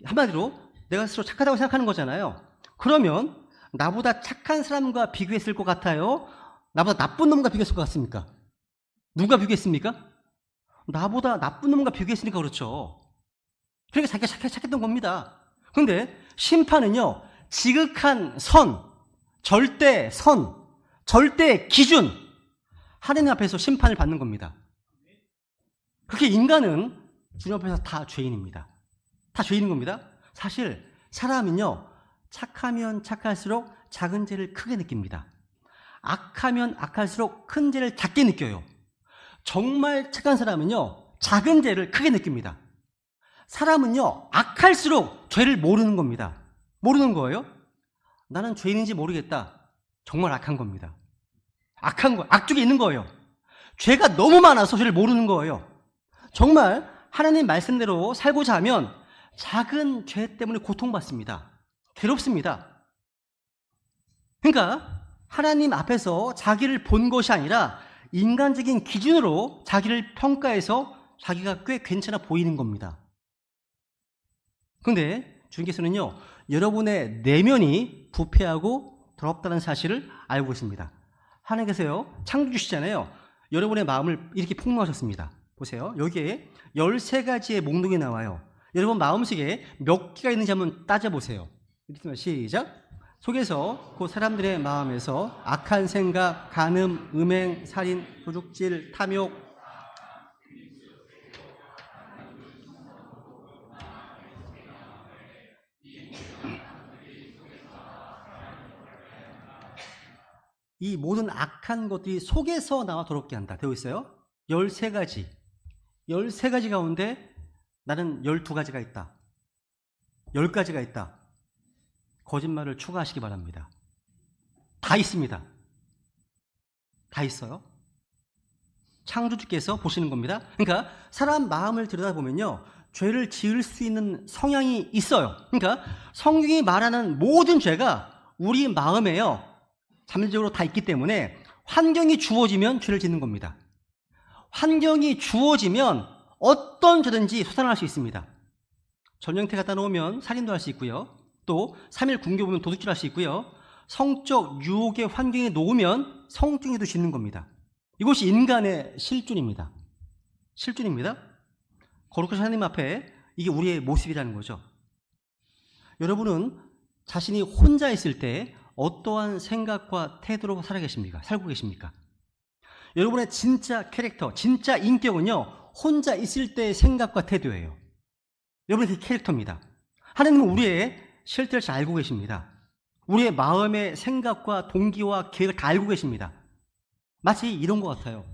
한마디로 내가 스스로 착하다고 생각하는 거잖아요. 그러면 나보다 착한 사람과 비교했을 것 같아요? 나보다 나쁜 놈과 비교했을 것 같습니까? 누가 비교했습니까? 나보다 나쁜 놈과 비교했으니까 그렇죠. 그러니까 자기가 착했던 겁니다. 그런데 심판은요, 지극한 절대 기준, 하나님 앞에서 심판을 받는 겁니다. 그렇게 인간은 주님 앞에서 다 죄인입니다. 다 죄인인 겁니다. 사실 사람은요, 착하면 착할수록 작은 죄를 크게 느낍니다. 악하면 악할수록 큰 죄를 작게 느껴요. 정말 착한 사람은요, 작은 죄를 크게 느낍니다. 사람은요, 악할수록 죄를 모르는 겁니다. 모르는 거예요. 나는 죄인인지 모르겠다. 정말 악한 겁니다. 악쪽에 있는 거예요. 죄가 너무 많아서 죄를 모르는 거예요. 정말 하나님 말씀대로 살고자 하면 작은 죄 때문에 고통받습니다. 괴롭습니다. 그러니까 하나님 앞에서 자기를 본 것이 아니라 인간적인 기준으로 자기를 평가해서 자기가 꽤 괜찮아 보이는 겁니다. 그런데 주님께서는요, 여러분의 내면이 부패하고 더럽다는 사실을 알고 있습니다. 하나님께서요, 창조주시잖아요. 여러분의 마음을 이렇게 폭로하셨습니다. 보세요. 여기에 13가지의 목록이 나와요. 여러분 마음속에 몇 개가 있는지 한번 따져보세요. 시작. 속에서 그 사람들의 마음에서 악한 생각, 간음, 음행, 살인, 도둑질, 탐욕, 이 모든 악한 것들이 속에서 나와 더럽게 한다. 되어 있어요. 13가지. 13가지 가운데 나는 12가지가 있다. 10가지가 있다. 거짓말을 추가하시기 바랍니다. 다 있습니다. 다 있어요. 창조주께서 보시는 겁니다. 그러니까 사람 마음을 들여다보면요, 죄를 지을 수 있는 성향이 있어요. 그러니까 성경이 말하는 모든 죄가 우리 마음에요, 잠재적으로 다 있기 때문에 환경이 주어지면 죄를 짓는 겁니다. 환경이 주어지면 어떤 죄든지 솟아날 수 있습니다. 전쟁터 갖다 놓으면 살인도 할 수 있고요. 또 3일 군교 보면 도둑질 할 수 있고요. 성적 유혹의 환경에 놓으면 성중에도 짓는 겁니다. 이것이 인간의 실존입니다. 실존입니다. 거룩하신 하나님 앞에 이게 우리의 모습이라는 거죠. 여러분은 자신이 혼자 있을 때 어떠한 생각과 태도로 살고 계십니까? 여러분의 진짜 캐릭터, 진짜 인격은요, 혼자 있을 때의 생각과 태도예요. 여러분의 그 캐릭터입니다. 하나님은 우리의 실태를 잘 알고 계십니다. 우리의 마음의 생각과 동기와 계획을 다 알고 계십니다. 마치 이런 것 같아요.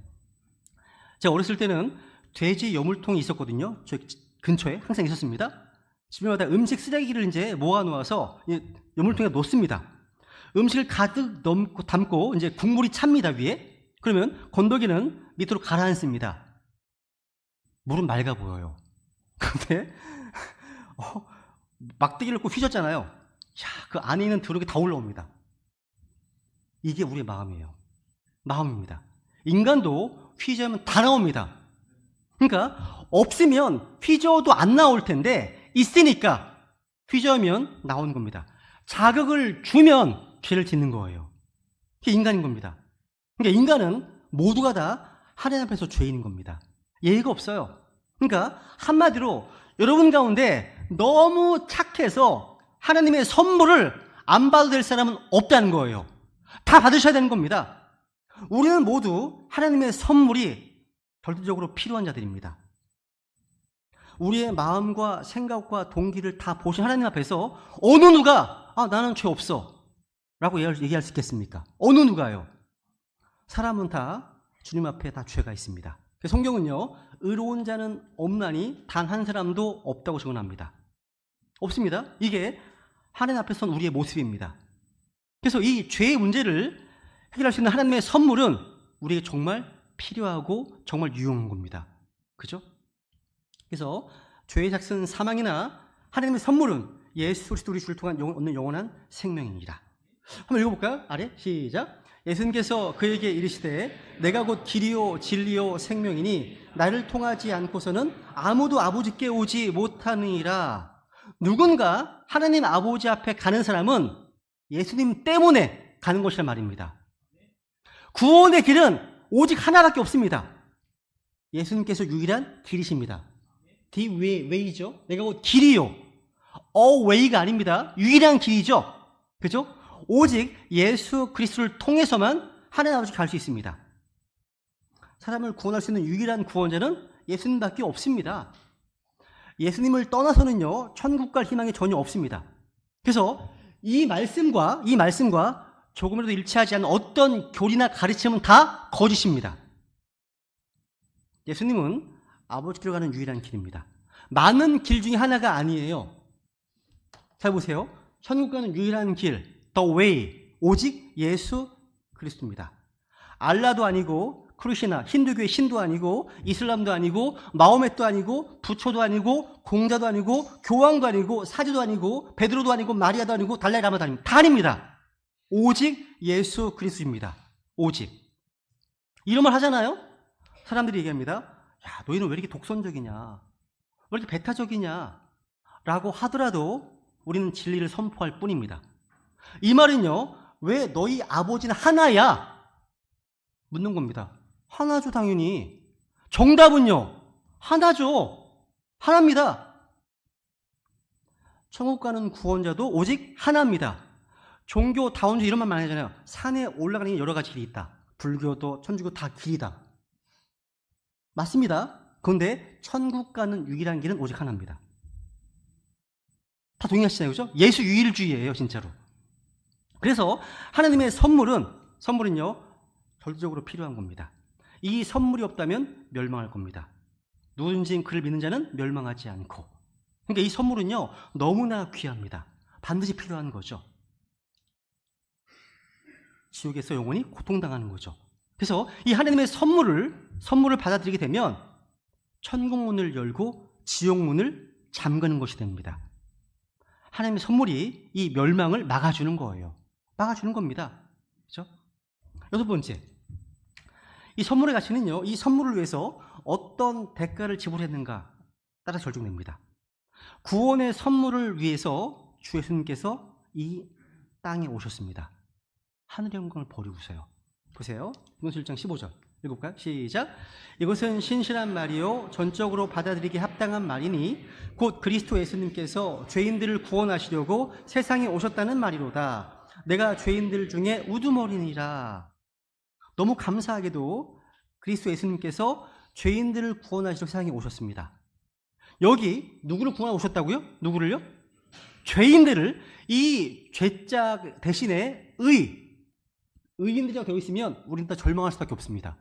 제가 어렸을 때는 돼지 여물통이 있었거든요. 저희 근처에 항상 있었습니다. 집마다 음식 쓰레기를 이제 모아 놓아서 여물통에 놓습니다. 음식을 가득 담고 이제 국물이 찹니다, 위에. 그러면 건더기는 밑으로 가라앉습니다. 물은 맑아 보여요. 근데 막대기를 꼭 휘졌잖아요. 야, 그 안에 있는 드럭이 다 올라옵니다. 이게 우리의 마음이에요. 마음입니다. 인간도 휘저으면 다 나옵니다. 그러니까 없으면 휘저어도 안 나올 텐데 있으니까 휘저으면 나오는 겁니다. 자극을 주면 죄를 짓는 거예요. 그게 인간인 겁니다. 그러니까 인간은 모두가 다 하나님 앞에서 죄인인 겁니다. 예의가 없어요. 그러니까 한마디로 여러분 가운데 너무 착해서 하나님의 선물을 안 받아도 될 사람은 없다는 거예요. 다 받으셔야 되는 겁니다. 우리는 모두 하나님의 선물이 절대적으로 필요한 자들입니다. 우리의 마음과 생각과 동기를 다 보신 하나님 앞에서 어느 누가 나는 죄 없어 라고 얘기할 수 있겠습니까? 어느 누가요? 사람은 다 주님 앞에 다 죄가 있습니다. 성경은요, 의로운 자는 없나니 단 한 사람도 없다고 증언합니다. 없습니다. 이게 하나님 앞에 선 우리의 모습입니다. 그래서 이 죄의 문제를 해결할 수 있는 하나님의 선물은 우리에게 정말 필요하고 정말 유용한 겁니다. 그죠? 그래서 죄의 작은 사망이나 하나님의 선물은 예수 그리스도를 주를 통한 얻는 영원한 생명입니다. 한번 읽어볼까요? 아래 시작. 예수님께서 그에게 이르시되 내가 곧 길이요 진리요 생명이니 나를 통하지 않고서는 아무도 아버지께 오지 못하느니라. 누군가 하나님 아버지 앞에 가는 사람은 예수님 때문에 가는 것이란 말입니다. 구원의 길은 오직 하나밖에 없습니다. 예수님께서 유일한 길이십니다. The way죠. 내가 곧 길이요. A way가 아닙니다. 유일한 길이죠. 그죠? 오직 예수 그리스도를 통해서만 하나님 아버지께 갈 수 있습니다. 사람을 구원할 수 있는 유일한 구원자는 예수님밖에 없습니다. 예수님을 떠나서는요, 천국 갈 희망이 전혀 없습니다. 그래서 이 말씀과 조금이라도 일치하지 않는 어떤 교리나 가르침은 다 거짓입니다. 예수님은 아버지께로 가는 유일한 길입니다. 많은 길 중에 하나가 아니에요. 잘 보세요. 천국 가는 유일한 길, the way, 오직 예수 그리스도입니다. 알라도 아니고 크루시나 힌두교의 신도 아니고 이슬람도 아니고 마호멧도 아니고 부초도 아니고 공자도 아니고 교황도 아니고 사제도 아니고 베드로도 아니고 마리아도 아니고 달라이 라마도 아니고 다 아닙니다. 오직 예수 그리스도입니다. 오직. 이런 말 하잖아요. 사람들이 얘기합니다. 야, 너희는 왜 이렇게 독선적이냐, 왜 이렇게 배타적이냐 라고 하더라도 우리는 진리를 선포할 뿐입니다. 이 말은요, 왜 너희 아버지는 하나야? 묻는 겁니다. 하나죠, 당연히. 정답은요, 하나죠. 하나입니다. 천국 가는 구원자도 오직 하나입니다. 종교, 다원주의 이런 말 많이 하잖아요. 산에 올라가는 게 여러 가지 길이 있다. 불교도 천주교 다 길이다. 맞습니다. 그런데 천국 가는 유일한 길은 오직 하나입니다. 다 동의하시나요? 그죠? 예수 유일주의예요, 진짜로. 그래서 하나님의 선물은요, 절대적으로 필요한 겁니다. 이 선물이 없다면 멸망할 겁니다. 누구든지 그를 믿는 자는 멸망하지 않고. 그러니까 이 선물은요, 너무나 귀합니다. 반드시 필요한 거죠. 지옥에서 영원히 고통당하는 거죠. 그래서 이 하나님의 선물을 받아들이게 되면 천국 문을 열고 지옥 문을 잠그는 것이 됩니다. 하나님의 선물이 이 멸망을 막아주는 거예요. 막아주는 겁니다. 그렇죠? 여섯 번째, 이 선물의 가치는요, 이 선물을 위해서 어떤 대가를 지불했는가 따라 결정됩니다. 구원의 선물을 위해서 주 예수님께서 이 땅에 오셨습니다. 하늘의 영광을 버리고서요. 보세요. 요한복음 1장 15절 읽을까요? 시작. 이것은 신실한 말이요 전적으로 받아들이기 합당한 말이니 곧 그리스도 예수님께서 죄인들을 구원하시려고 세상에 오셨다는 말이로다. 내가 죄인들 중에 우두머리니라. 너무 감사하게도 그리스도 예수님께서 죄인들을 구원하시려고 세상에 오셨습니다. 여기 누구를 구원하러 오셨다고요? 누구를요? 죄인들을. 이 죄짝 대신에 의인들이라고 되어 있으면 우리는 다 절망할 수밖에 없습니다.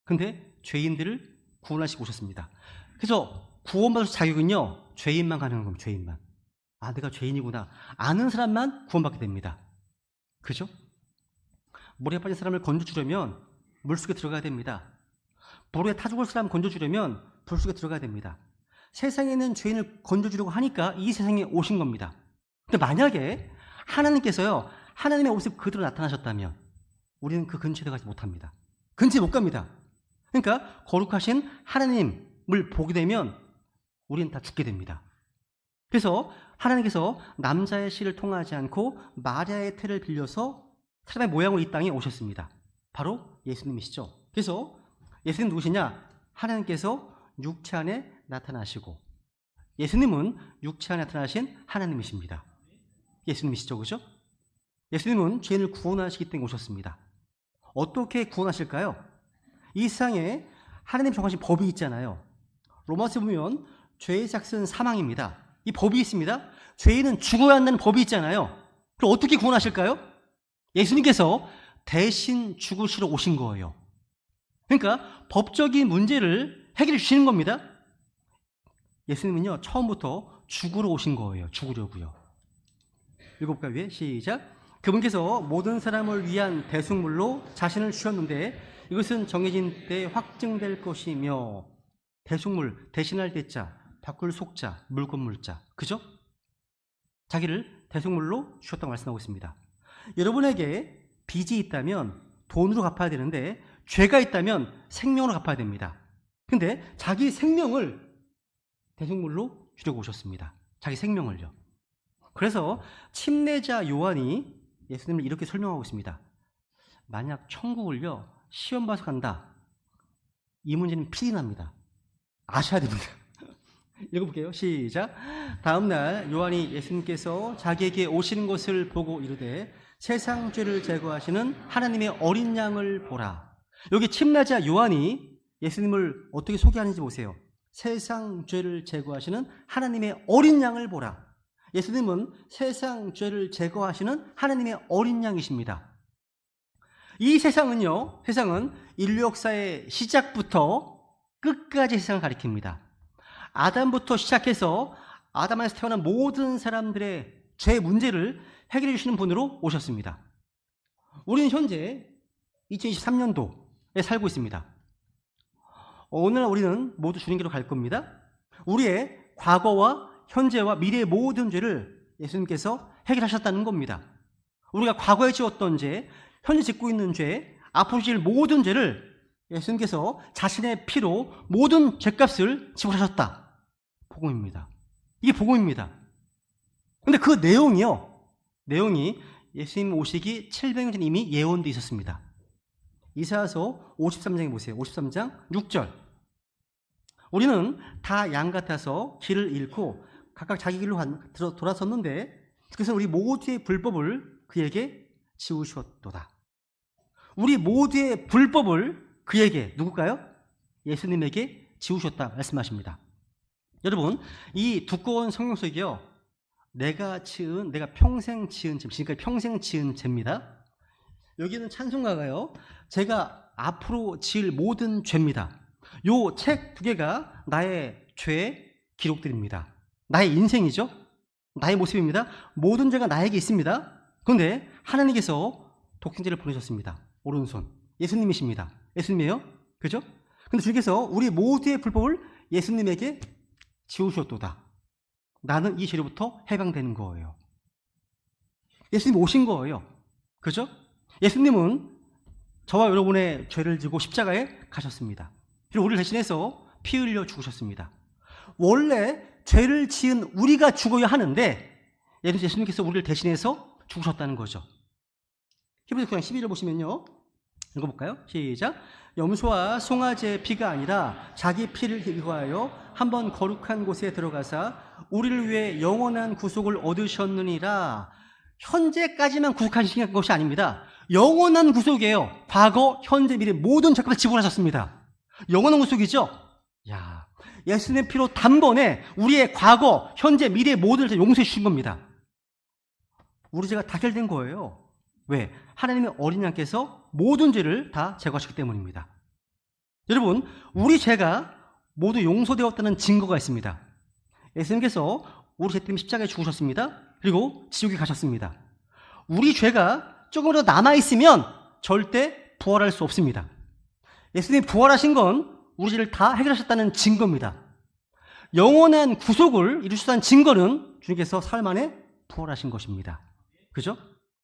근데 죄인들을 구원하시고 오셨습니다. 그래서 구원받을 자격은요, 죄인만 가능한 겁니다. 죄인만. 아, 내가 죄인이구나 아는 사람만 구원받게 됩니다. 그죠? 물에 빠진 사람을 건져주려면 물속에 들어가야 됩니다. 불에 타 죽을 사람 건져주려면 불속에 들어가야 됩니다. 세상에 있는 죄인을 건져주려고 하니까 이 세상에 오신 겁니다. 근데 만약에 하나님께서요, 하나님의 모습 그대로 나타나셨다면 우리는 그 근처에 들어가지 못합니다. 근처에 못 갑니다. 그러니까 거룩하신 하나님을 보게 되면 우리는 다 죽게 됩니다. 그래서 하나님께서 남자의 씨를 통하지 않고 마리아의 태를 빌려서 사람의 모양으로 이 땅에 오셨습니다. 바로 예수님이시죠. 그래서 예수님 누구시냐? 하나님께서 육체 안에 나타나시고, 예수님은 육체 안에 나타나신 하나님이십니다. 예수님이시죠. 그죠? 예수님은 죄인을 구원하시기 때문에 오셨습니다. 어떻게 구원하실까요? 이 세상에 하나님 정하신 법이 있잖아요. 로마서 보면 죄의 삭은 사망입니다. 이 법이 있습니다. 죄인은 죽어야 한다는 법이 있잖아요. 그럼 어떻게 구원하실까요? 예수님께서 대신 죽으시러 오신 거예요. 그러니까 법적인 문제를 해결해 주시는 겁니다. 예수님은요, 처음부터 죽으러 오신 거예요. 죽으려고요. 읽어볼까요? 위에 시작. 그분께서 모든 사람을 위한 대속물로 자신을 주셨는데 이것은 정해진 때 확증될 것이며, 대속물, 대신할 대자, 바꿀 속자, 물건 물자, 그죠? 자기를 대속물로 주셨다고 말씀하고 있습니다. 여러분에게 빚이 있다면 돈으로 갚아야 되는데, 죄가 있다면 생명으로 갚아야 됩니다. 근데 자기 생명을 대속물로 주려고 오셨습니다. 자기 생명을요. 그래서 침례자 요한이 예수님을 이렇게 설명하고 있습니다. 만약 천국을요, 시험 봐서 간다, 이 문제는 필이 납니다. 아셔야 됩니다. 읽어볼게요. 시작. 다음날 요한이 예수님께서 자기에게 오시는 것을 보고 이르되 세상 죄를 제거하시는 하나님의 어린 양을 보라. 여기 침례자 요한이 예수님을 어떻게 소개하는지 보세요. 세상 죄를 제거하시는 하나님의 어린 양을 보라. 예수님은 세상 죄를 제거하시는 하나님의 어린 양이십니다. 이 세상은요, 세상은 인류 역사의 시작부터 끝까지 세상을 가리킵니다. 아담부터 시작해서 아담 안에서 태어난 모든 사람들의 죄 문제를 해결해 주시는 분으로 오셨습니다. 우리는 현재 2023년도에 살고 있습니다. 오늘 우리는 모두 주님께로 갈 겁니다. 우리의 과거와 현재와 미래의 모든 죄를 예수님께서 해결하셨다는 겁니다. 우리가 과거에 지었던 죄, 현재 짓고 있는 죄, 앞으로 지을 모든 죄를 예수님께서 자신의 피로 모든 죄값을 지불하셨다. 복음입니다. 이게 복음입니다. 근데 그 내용이 예수님 오시기 700년 전 이미 예언되어 있었습니다. 이사야서 53장에 보세요. 53장 6절. 우리는 다 양 같아서 길을 잃고 각각 자기 길로 돌아섰는데 그래서 우리 모두의 불법을 그에게 지우셨도다. 우리 모두의 불법을 그에게, 누굴까요? 예수님에게 지우셨다 말씀하십니다. 여러분, 이 두꺼운 성경 속이요, 내가 평생 지은 죄, 지금까지 평생 지은 죄입니다. 여기는 찬송가가요, 제가 앞으로 지을 모든 죄입니다. 요 책 두 개가 나의 죄 기록들입니다. 나의 인생이죠. 나의 모습입니다. 모든 죄가 나에게 있습니다. 그런데 하나님께서 독생자를 보내셨습니다. 오른손 예수님이십니다. 예수님이에요. 그죠? 근데 주님께서 우리 모두의 불법을 예수님에게 지우셨도다. 나는 이 죄로부터 해방되는 거예요. 예수님 오신 거예요. 그죠? 예수님은 저와 여러분의 죄를 지고 십자가에 가셨습니다. 그리고 우리를 대신해서 피 흘려 죽으셨습니다. 원래 죄를 지은 우리가 죽어야 하는데 예수님께서 우리를 대신해서 죽으셨다는 거죠. 히브리서 9장 12절 보시면요. 읽어볼까요? 시작. 염소와 송아지의 피가 아니라 자기 피를 위하여 한번 거룩한 곳에 들어가사 우리를 위해 영원한 구속을 얻으셨느니라. 현재까지만 구속하신 것이 아닙니다. 영원한 구속이에요. 과거, 현재, 미래 모든 죄값을 지불하셨습니다. 영원한 구속이죠? 야, 예수님의 피로 단번에 우리의 과거, 현재, 미래 모든 죄를 용서해 주신 겁니다. 우리 죄가 다 해결된 거예요. 왜? 하나님의 어린 양께서 모든 죄를 다 제거하셨기 때문입니다. 여러분, 우리 죄가 모두 용서되었다는 증거가 있습니다. 예수님께서 우리 죄 때문에 십자가에 죽으셨습니다. 그리고 지옥에 가셨습니다. 우리 죄가 조금이라도 남아있으면 절대 부활할 수 없습니다. 예수님이 부활하신 건 우리 죄를 다 해결하셨다는 증거입니다. 영원한 구속을 이루셨다는 증거는 주님께서 사흘 만에 부활하신 것입니다. 그죠?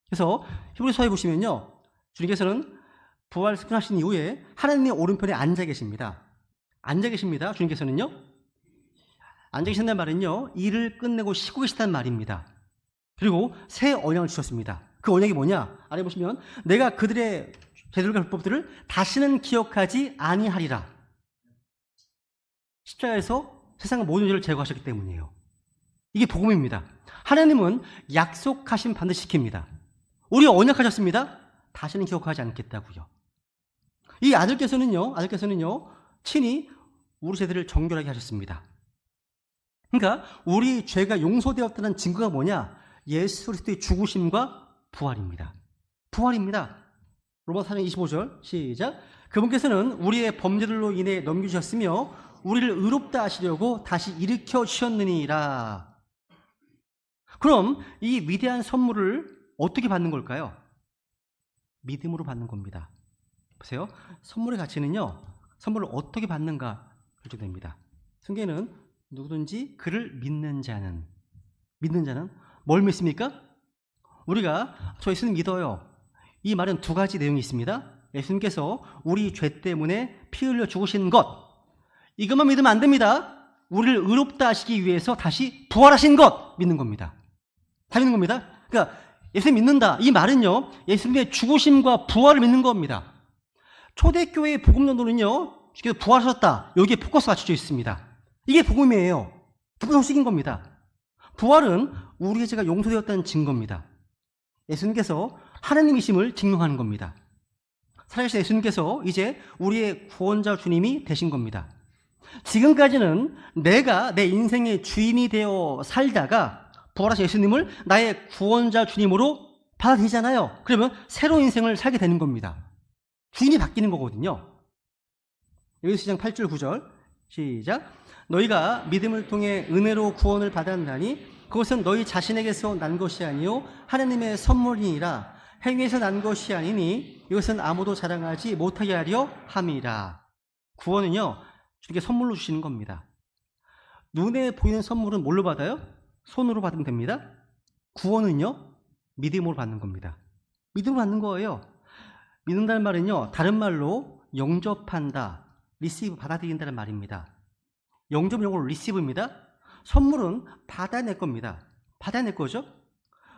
그래서 히브리서에 보시면요, 주님께서는 부활하신 이후에 하나님의 오른편에 앉아 계십니다. 앉아 계십니다. 주님께서는요, 앉아 계신다는 말은요, 일을 끝내고 쉬고 계시다는 말입니다. 그리고 새 언약을 주셨습니다. 그 언약이 뭐냐? 아래 보시면 내가 그들의 죄들과 불법들을 다시는 기억하지 아니하리라. 십자가에서 세상의 모든 죄를 제거하셨기 때문이에요. 이게 복음입니다. 하나님은 약속하신 반드시 지킵니다. 우리 언약하셨습니다. 다시는 기억하지 않겠다고요. 이 아들께서는요, 친히 우리 죄들을 정결하게 하셨습니다. 그러니까 우리 죄가 용서되었다는 증거가 뭐냐? 예수 그리스도의 죽으심과 부활입니다. 부활입니다. 로마서 4장 25절 시작. 그분께서는 우리의 범죄들로 인해 넘겨주셨으며 우리를 의롭다 하시려고 다시 일으켜 주셨느니라. 그럼 이 위대한 선물을 어떻게 받는 걸까요? 믿음으로 받는 겁니다. 보세요. 선물의 가치는요, 선물을 어떻게 받는가 결정됩니다. 성경에는 누구든지 그를 믿는 자는 뭘 믿습니까? 우리가 저 예수님 믿어요. 이 말은 두 가지 내용이 있습니다. 예수님께서 우리 죄 때문에 피 흘려 죽으신 것, 이것만 믿으면 안 됩니다. 우리를 의롭다 하시기 위해서 다시 부활하신 것 믿는 겁니다. 다 믿는 겁니다. 그러니까 예수님 믿는다, 이 말은요, 예수님의 죽으심과 부활을 믿는 겁니다. 초대교회의 복음 전도는요, 주께서 부활하셨다, 여기에 포커스가 맞춰져 있습니다. 이게 복음이에요. 기쁜 소식인 겁니다. 부활은 우리의 죄가 용서되었다는 증거입니다. 예수님께서 하나님이심을 증명하는 겁니다. 살아계신 예수님께서 이제 우리의 구원자 주님이 되신 겁니다. 지금까지는 내가 내 인생의 주인이 되어 살다가 부활하신 예수님을 나의 구원자 주님으로 받아들이잖아요. 그러면 새로운 인생을 살게 되는 겁니다. 주인이 바뀌는 거거든요. 에베소서 8절 9절 시작. 너희가 믿음을 통해 은혜로 구원을 받았나니 그것은 너희 자신에게서 난 것이 아니요 하나님의 선물이니라. 행위에서 난 것이 아니니 이것은 아무도 자랑하지 못하게 하려 함이라. 구원은요, 주님께 선물로 주시는 겁니다. 눈에 보이는 선물은 뭘로 받아요? 손으로 받으면 됩니다. 구원은요, 믿음으로 받는 겁니다. 믿음으로 받는 거예요. 믿는다는 말은요, 다른 말로 영접한다, 리시브, 받아들인다는 말입니다. 영접은 영어로 리시브입니다. 선물은 받아낼 겁니다. 받아낼 거죠?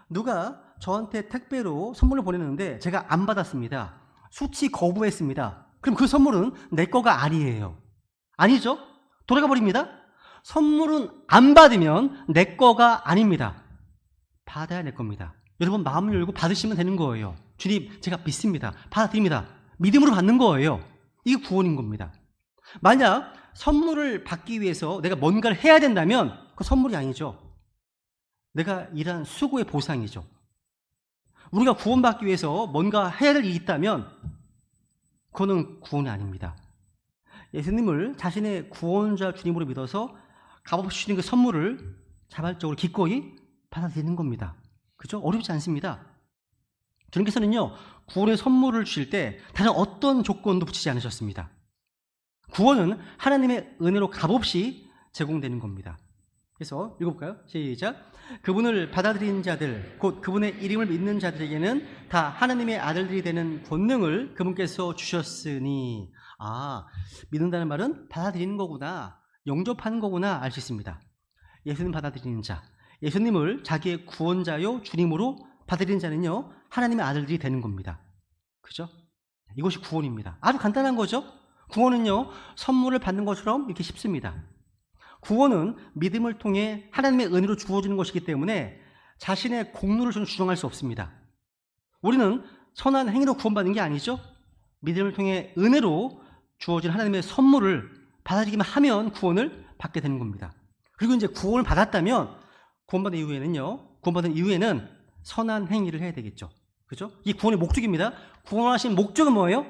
누가 저한테 택배로 선물을 보냈는데 제가 안 받았습니다. 수치 거부했습니다. 그럼 그 선물은 내 거가 아니에요. 아니죠? 돌아가 버립니다. 선물은 안 받으면 내 거가 아닙니다. 받아야 내 겁니다. 여러분 마음을 열고 받으시면 되는 거예요. 주님, 제가 믿습니다. 받아드립니다. 믿음으로 받는 거예요. 이게 구원인 겁니다. 만약 선물을 받기 위해서 내가 뭔가를 해야 된다면 그 선물이 아니죠. 내가 일한 수고의 보상이죠. 우리가 구원받기 위해서 뭔가 해야 될 일이 있다면 그거는 구원이 아닙니다. 예수님을 자신의 구원자 주님으로 믿어서 값없이 주신 그 선물을 자발적으로 기꺼이 받아들이는 겁니다. 그죠? 어렵지 않습니다. 주님께서는요, 구원의 선물을 주실 때 다른 어떤 조건도 붙이지 않으셨습니다. 구원은 하나님의 은혜로 값없이 제공되는 겁니다. 그래서 읽어볼까요? 시작. 그분을 받아들인 자들, 곧 그분의 이름을 믿는 자들에게는 다 하나님의 아들들이 되는 권능을 그분께서 주셨으니. 믿는다는 말은 받아들이는 거구나, 영접하는 거구나 알 수 있습니다. 예수님 받아들이는 자, 예수님을 자기의 구원자요 주님으로 받아들이는 자는요 하나님의 아들들이 되는 겁니다. 그죠? 이것이 구원입니다. 아주 간단한 거죠. 구원은요 선물을 받는 것처럼 이렇게 쉽습니다. 구원은 믿음을 통해 하나님의 은혜로 주어지는 것이기 때문에 자신의 공로를 저는 주장할 수 없습니다. 우리는 선한 행위로 구원받는 게 아니죠. 믿음을 통해 은혜로 주어진 하나님의 선물을 받아들이기만 하면 구원을 받게 되는 겁니다. 그리고 이제 구원을 받았다면 구원받은 이후에는 선한 행위를 해야 되겠죠. 그죠? 이 구원의 목적입니다. 구원하신 목적은 뭐예요?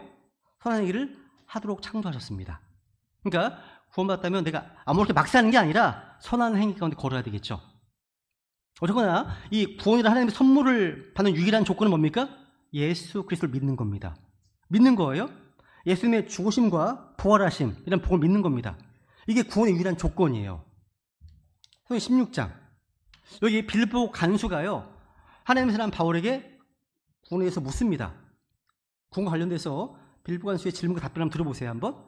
선한 행위를 하도록 창조하셨습니다. 그러니까 구원받았다면 내가 아무렇게 막 사는 게 아니라 선한 행위 가운데 걸어야 되겠죠. 어쨌거나 이 구원이라는 하나님의 선물을 받는 유일한 조건은 뭡니까? 예수 그리스도를 믿는 겁니다. 믿는 거예요. 예수님의 죽으심과 부활하심 이런 복을 믿는 겁니다. 이게 구원의 유일한 조건이에요. 성경 16장 여기 빌보 간수가요 하나님의 사람 바울에게 구원에 대해서 묻습니다. 구원과 관련돼서 빌보 간수의 질문과 답변을 한번 들어보세요. 한번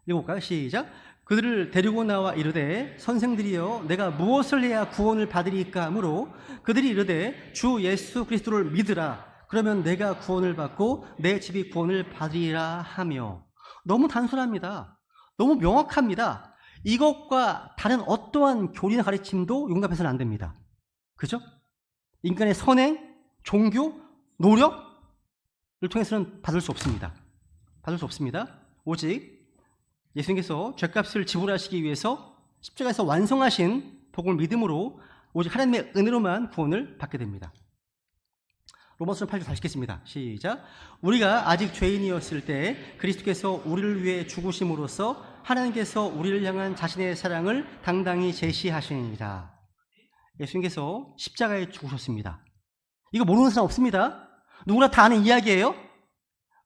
읽어볼까요? 시작. 그들을 데리고 나와 이르되 선생들이여 내가 무엇을 해야 구원을 받으리까 하므로 그들이 이르되 주 예수 그리스도를 믿으라. 그러면 내가 구원을 받고 내 집이 구원을 받으리라 하며. 너무 단순합니다. 너무 명확합니다. 이것과 다른 어떠한 교리나 가르침도 용납해서는 안 됩니다. 그죠? 인간의 선행, 종교, 노력을 통해서는 받을 수 없습니다. 받을 수 없습니다. 오직 예수님께서 죄값을 지불하시기 위해서 십자가에서 완성하신 복을 믿음으로 오직 하나님의 은혜로만 구원을 받게 됩니다. 로마서 8절 다시 읽겠습니다. 시작. 우리가 아직 죄인이었을 때 그리스도께서 우리를 위해 죽으심으로써 하나님께서 우리를 향한 자신의 사랑을 당당히 제시하시니라. 예수님께서 십자가에 죽으셨습니다. 이거 모르는 사람 없습니다. 누구나 다 아는 이야기예요.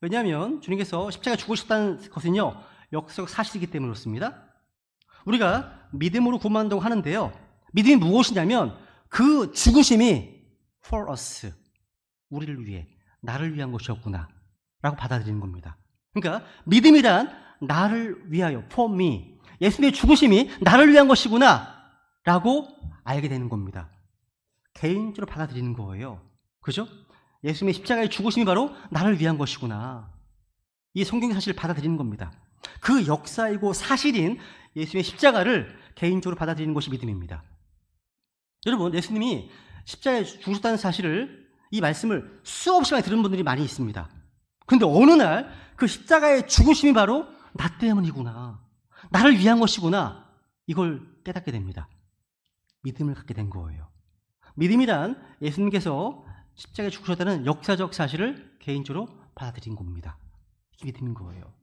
왜냐하면 주님께서 십자가에 죽으셨다는 것은요 역사적 사실이기 때문에 그렇습니다. 우리가 믿음으로 구원한다고 하는데요. 믿음이 무엇이냐면 그 죽으심이 for us, 우리를 위해, 나를 위한 것이었구나 라고 받아들이는 겁니다. 그러니까 믿음이란 나를 위하여, for me, 예수님의 죽으심이 나를 위한 것이구나 라고 알게 되는 겁니다. 개인적으로 받아들이는 거예요. 그죠? 예수님의 십자가의 죽으심이 바로 나를 위한 것이구나. 이 성경의 사실을 받아들이는 겁니다. 그 역사이고 사실인 예수님의 십자가를 개인적으로 받아들이는 것이 믿음입니다. 여러분, 예수님이 십자가에 죽으셨다는 사실을, 이 말씀을 수없이 많이 들은 분들이 많이 있습니다. 그런데 어느 날 그 십자가의 죽으심이 바로 나 때문이구나, 나를 위한 것이구나, 이걸 깨닫게 됩니다. 믿음을 갖게 된 거예요. 믿음이란 예수님께서 십자가에 죽으셨다는 역사적 사실을 개인적으로 받아들인 겁니다. 이게 믿음인 거예요.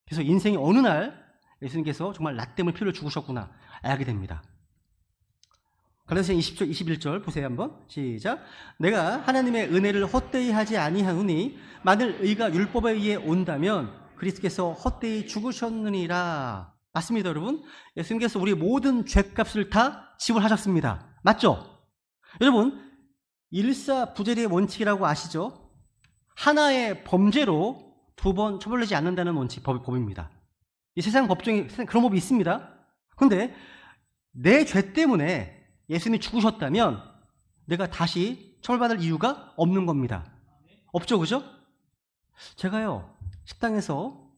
그래서 인생의 어느 날 예수님께서 정말 나 때문에 피를 죽으셨구나 알게 됩니다. 갈라디아서 20절, 21절 보세요 한번. 시작. 내가 하나님의 은혜를 헛되이 하지 아니하노니 만일 의가 율법에 의해 온다면 그리스도께서 헛되이 죽으셨느니라. 맞습니다, 여러분. 예수님께서 우리 모든 죄값을 다 지불하셨습니다. 맞죠? 여러분, 일사부재리의 원칙이라고 아시죠? 하나의 범죄로 두 번 처벌되지 않는다는 원칙, 법입니다. 이 세상 법 중에 그런 법이 있습니다. 그런데 내 죄 때문에 예수님이 죽으셨다면 내가 다시 처벌받을 이유가 없는 겁니다. 없죠, 그죠? 제가요 식당에서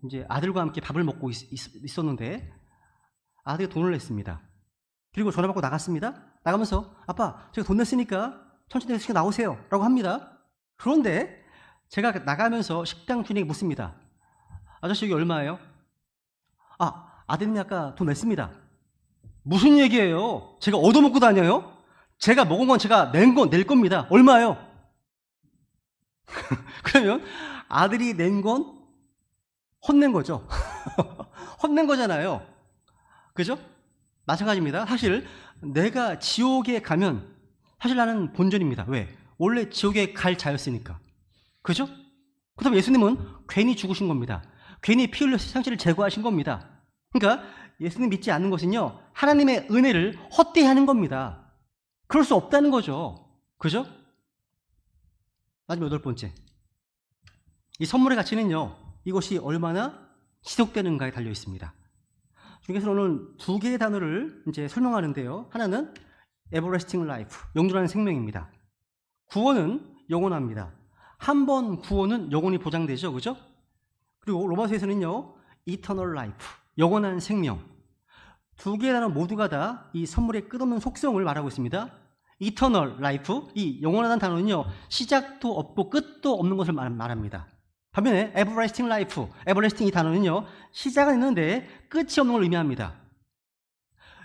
이제 아들과 함께 밥을 먹고 있었는데 아들이 돈을 냈습니다. 그리고 전화 받고 나갔습니다. 나가면서 아빠, 제가 돈 냈으니까 천천히 해서 나오세요 라고 합니다. 그런데 제가 나가면서 식당 주인에게 묻습니다. 아저씨 여기 얼마예요? 아드님이 아까 돈 냈습니다. 무슨 얘기예요? 제가 얻어먹고 다녀요? 제가 먹은 건 제가 낼 겁니다. 얼마예요? 그러면 아들이 낸 건 혼낸 거죠. 혼낸 거잖아요. 그죠? 마찬가지입니다. 사실 내가 지옥에 가면 사실 나는 본전입니다. 왜? 원래 지옥에 갈 자였으니까. 그죠? 그렇다면 예수님은 괜히 죽으신 겁니다. 괜히 피 흘려 상실을 제거하신 겁니다. 그러니까 예수님 믿지 않는 것은요 하나님의 은혜를 헛되이 하는 겁니다. 그럴 수 없다는 거죠. 그죠? 마지막 8번째, 이 선물의 가치는요 이것이 얼마나 지속되는가에 달려 있습니다. 중에서 오늘 두 개의 단어를 이제 설명하는데요. 하나는 everlasting life, 영원한 생명입니다. 구원은 영원합니다. 한 번 구원은 영원히 보장되죠, 그죠? 그리고 로마서에서는요, eternal life, 영원한 생명. 두 개의 단어 모두가 다 이 선물의 끝없는 속성을 말하고 있습니다. eternal life, 이 영원하다는 단어는요, 시작도 없고 끝도 없는 것을 말합니다. 반면에 everlasting life, everlasting 이 단어는요, 시작은 있는데 끝이 없는 걸 의미합니다.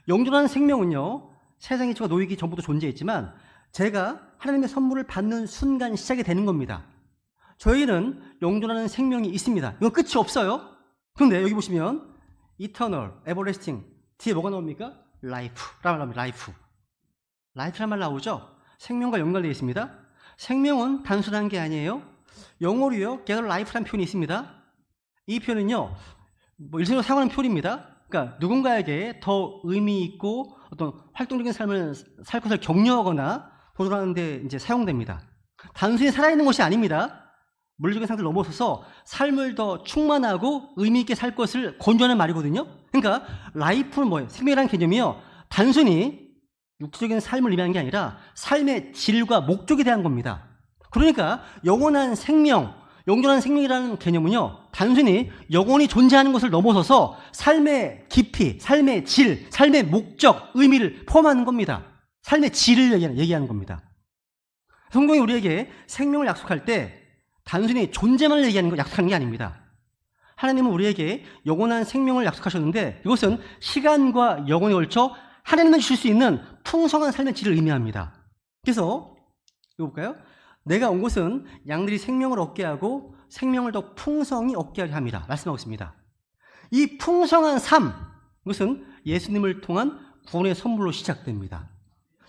영존한 생명은요, 세상의 이치가 놓이기 전부터 존재했지만 제가 하나님의 선물을 받는 순간 시작이 되는 겁니다. 저에게는 영존하는 생명이 있습니다. 이건 끝이 없어요. 그런데 여기 보시면 eternal, everlasting 뒤에 뭐가 나옵니까? life라는 말 나옵니다. life라는 말 나오죠? 생명과 연관되어 있습니다. 생명은 단순한 게 아니에요. 영어로요, gather life라는 표현이 있습니다. 이 표현은요, 일상적으로 사용하는 표현입니다. 그러니까 누군가에게 더 의미 있고 어떤 활동적인 삶을 살 것을 격려하거나 도전하는 데 이제 사용됩니다. 단순히 살아있는 것이 아닙니다. 물리적인 상태를 넘어서서 삶을 더 충만하고 의미 있게 살 것을 권유하는 말이거든요. 그러니까 life는 뭐예요? 생명이라는 개념이요, 단순히 육체적인 삶을 의미하는 게 아니라 삶의 질과 목적에 대한 겁니다. 그러니까 영원한 생명, 영존한 생명이라는 개념은요, 단순히 영원히 존재하는 것을 넘어서서 삶의 깊이, 삶의 질, 삶의 목적, 의미를 포함하는 겁니다. 삶의 질을 얘기하는 겁니다. 성경이 우리에게 생명을 약속할 때 단순히 존재만을 약속하는 게 아닙니다. 하나님은 우리에게 영원한 생명을 약속하셨는데 이것은 시간과 영원에 걸쳐 하나님만 주실 수 있는 풍성한 삶의 질을 의미합니다. 그래서 이거 볼까요? 내가 온 것은 양들이 생명을 얻게 하고 생명을 더 풍성히 얻게 하게 합니다. 말씀하고 있습니다. 이 풍성한 삶, 이것은 예수님을 통한 구원의 선물로 시작됩니다.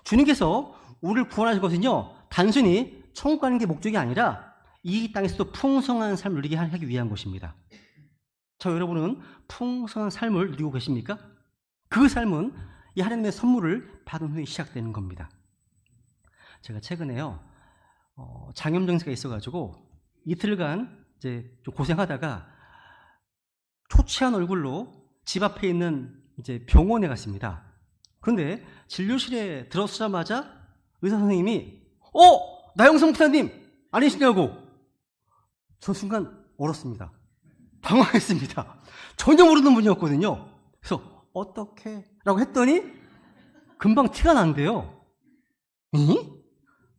주님께서 우리를 구원하신 것은요, 단순히 천국 가는 게 목적이 아니라 이 땅에서도 풍성한 삶을 누리게 하기 위한 것입니다. 저 여러분은 풍성한 삶을 누리고 계십니까? 그 삶은 이 하나님의 선물을 받은 후에 시작되는 겁니다. 제가 최근에요, 장염정세가 있어가지고 이틀간 이제 좀 고생하다가 초췌한 얼굴로 집 앞에 있는 이제 병원에 갔습니다. 그런데 진료실에 들어서자마자 의사 선생님이 나영성 목사님 아니시냐고. 저 순간 얼었습니다. 당황했습니다. 전혀 모르는 분이었거든요. 그래서 어떻게? 라고 했더니 금방 티가 난대요.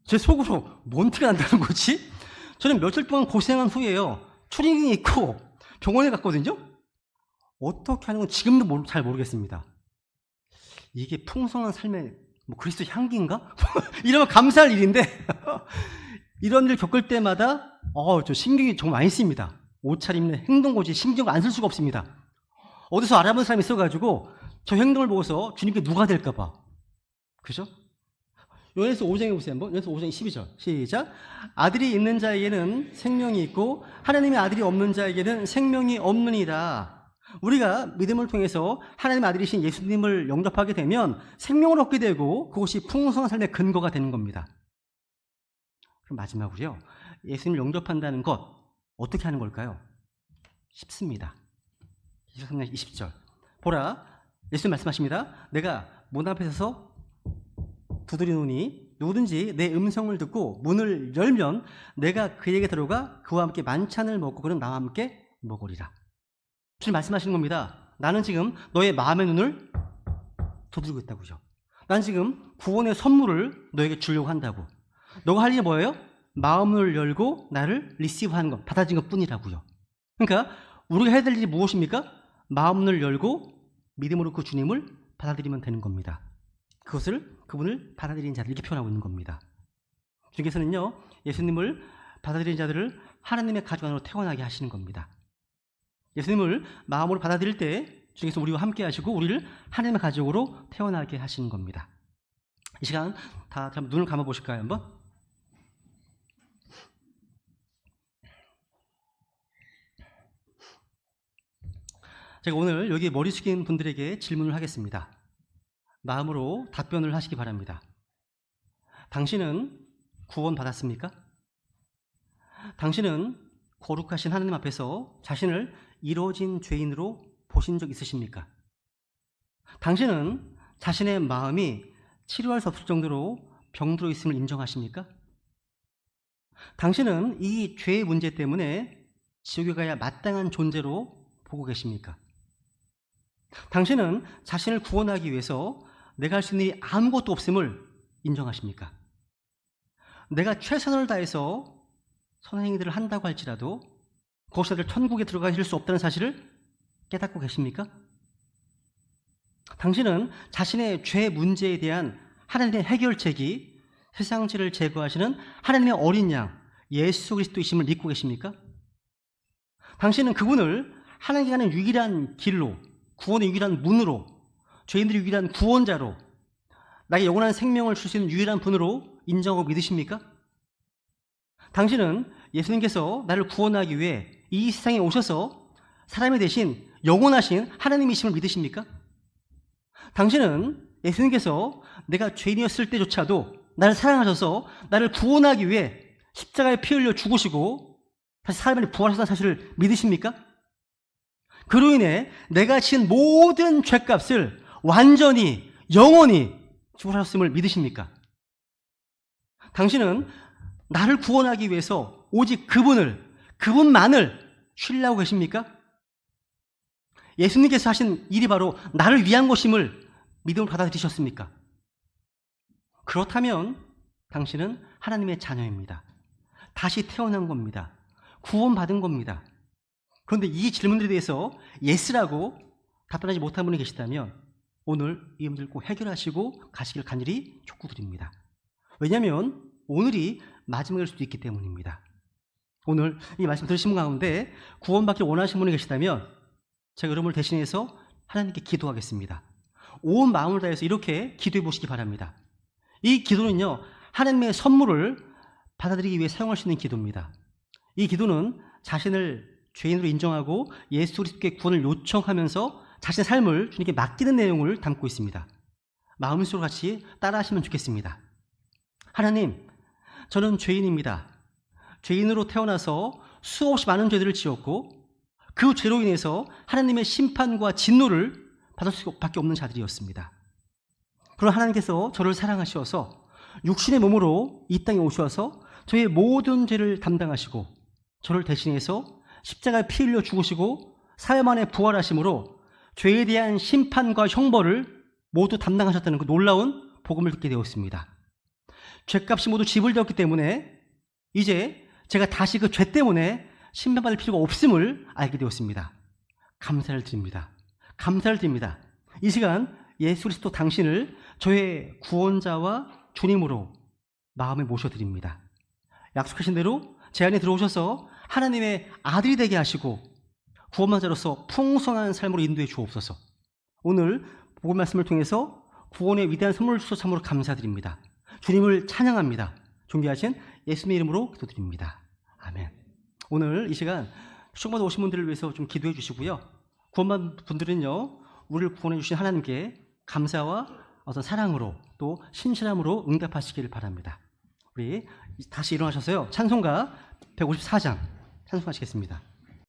제 속으로 뭔 티가 난다는 거지? 저는 며칠 동안 고생한 후에요, 추리닝이 있고 병원에 갔거든요. 어떻게 하는 건 지금도 잘 모르겠습니다. 이게 풍성한 삶의 그리스도 향기인가? 이러면 감사할 일인데 이런 일 겪을 때마다 저 신경이 정말 많이 씁니다. 옷차림에 행동고지 신경을 안 쓸 수가 없습니다. 어디서 알아본 사람이 있어가지고 저 행동을 보고서 주님께 누가 될까봐. 그죠? 요한에서 5장에 보세요. 한번. 요한에서 5장 12절. 시작. 아들이 있는 자에게는 생명이 있고 하나님의 아들이 없는 자에게는 생명이 없느니라. 우리가 믿음을 통해서 하나님의 아들이신 예수님을 영접하게 되면 생명을 얻게 되고 그것이 풍성한 삶의 근거가 되는 겁니다. 그럼 마지막으로요, 예수님을 영접한다는 것 어떻게 하는 걸까요? 쉽습니다. 23장 20절. 보라, 예수님 말씀하십니다. 내가 문 앞에 서서 두드리노니 누구든지 내 음성을 듣고 문을 열면 내가 그에게 들어가 그와 함께 만찬을 먹고 그는 나와 함께 먹으리라. 주님 말씀하시는 겁니다. 나는 지금 너의 마음의 눈을 두드리고 있다고요. 난 지금 구원의 선물을 너에게 주려고 한다고. 너가 할 일이 뭐예요? 마음을 열고 나를 리시브하는 것, 받아들이는 것뿐이라고요. 그러니까 우리가 해야 될 일이 무엇입니까? 마음을 열고 믿음으로 그 주님을 받아들이면 되는 겁니다. 그분을 받아들이는 자들, 이렇게 표현하고 있는 겁니다. 주님께서는요, 예수님을 받아들이는 자들을 하나님의 가족 안으로 태어나게 하시는 겁니다. 예수님을 마음으로 받아들일 때 주님께서 우리와 함께 하시고 우리를 하나님의 가족으로 태어나게 하시는 겁니다. 이 시간 다 눈을 감아 보실까요? 한번? 제가 오늘 여기 머리 숙인 분들에게 질문을 하겠습니다. 마음으로 답변을 하시기 바랍니다. 당신은 구원 받았습니까? 당신은 거룩하신 하나님 앞에서 자신을 이루어진 죄인으로 보신 적 있으십니까? 당신은 자신의 마음이 치료할 수 없을 정도로 병들어 있음을 인정하십니까? 당신은 이 죄의 문제 때문에 지옥에 가야 마땅한 존재로 보고 계십니까? 당신은 자신을 구원하기 위해서 내가 할 수 있는 일이 아무것도 없음을 인정하십니까? 내가 최선을 다해서 선한 행위들을 한다고 할지라도 그것이 나를 천국에 들어가실 수 없다는 사실을 깨닫고 계십니까? 당신은 자신의 죄 문제에 대한 하나님의 해결책이 세상 죄를 제거하시는 하나님의 어린 양 예수 그리스도이심을 믿고 계십니까? 당신은 그분을 하나님께 가는 유일한 길로, 구원의 유일한 문으로, 죄인들의 유일한 구원자로, 나에게 영원한 생명을 줄 수 있는 유일한 분으로 인정하고 믿으십니까? 당신은 예수님께서 나를 구원하기 위해 이 세상에 오셔서 사람이 대신 영원하신 하나님이심을 믿으십니까? 당신은 예수님께서 내가 죄인이었을 때조차도 나를 사랑하셔서 나를 구원하기 위해 십자가에 피 흘려 죽으시고 다시 사람이 부활하셨다는 사실을 믿으십니까? 그로 인해 내가 지은 모든 죄값을 완전히 영원히 지불하셨음을 믿으십니까? 당신은 나를 구원하기 위해서 오직 그분만을 신뢰하고 계십니까? 예수님께서 하신 일이 바로 나를 위한 것임을 믿음을 받아들이셨습니까? 그렇다면 당신은 하나님의 자녀입니다. 다시 태어난 겁니다. 구원받은 겁니다. 그런데 이 질문들에 대해서 예스라고 답변하지 못한 분이 계시다면 오늘 이 문제를 꼭 해결하시고 가시길 간절히 촉구드립니다. 왜냐하면 오늘이 마지막일 수도 있기 때문입니다. 오늘 이 말씀 들으신 분 가운데 구원받기 원하시는 분이 계시다면 제가 여러분을 대신해서 하나님께 기도하겠습니다. 온 마음을 다해서 이렇게 기도해 보시기 바랍니다. 이 기도는요, 하나님의 선물을 받아들이기 위해 사용할 수 있는 기도입니다. 이 기도는 자신을 죄인으로 인정하고 예수 그리스도께 구원을 요청하면서 자신의 삶을 주님께 맡기는 내용을 담고 있습니다. 마음속으로 같이 따라하시면 좋겠습니다. 하나님, 저는 죄인입니다. 죄인으로 태어나서 수없이 많은 죄들을 지었고 그 죄로 인해서 하나님의 심판과 진노를 받을 수밖에 없는 자들이었습니다. 그러나 하나님께서 저를 사랑하셔서 육신의 몸으로 이 땅에 오셔서 저의 모든 죄를 담당하시고 저를 대신해서 십자가에 피 흘려 죽으시고 사흘 만에 부활하심으로 죄에 대한 심판과 형벌을 모두 담당하셨다는 그 놀라운 복음을 듣게 되었습니다. 죄값이 모두 지불되었기 때문에 이제 제가 다시 그 죄 때문에 심판받을 필요가 없음을 알게 되었습니다. 감사를 드립니다. 감사를 드립니다. 이 시간 예수 그리스도 당신을 저의 구원자와 주님으로 마음에 모셔드립니다. 약속하신 대로 제 안에 들어오셔서 하나님의 아들이 되게 하시고 구원자로서 풍성한 삶으로 인도해 주옵소서. 오늘 복음 말씀을 통해서 구원의 위대한 선물을 주셔서 참으로 감사드립니다. 주님을 찬양합니다. 존귀하신 예수님의 이름으로 기도드립니다. 아멘. 오늘 이 시간 축복받아 오신 분들을 위해서 좀 기도해 주시고요. 구원받은 분들은요, 우리를 구원해 주신 하나님께 감사와 어떤 사랑으로 또 신실함으로 응답하시기를 바랍니다. 우리 다시 일어나셔서요, 찬송가 154장 찬송하시겠습니다.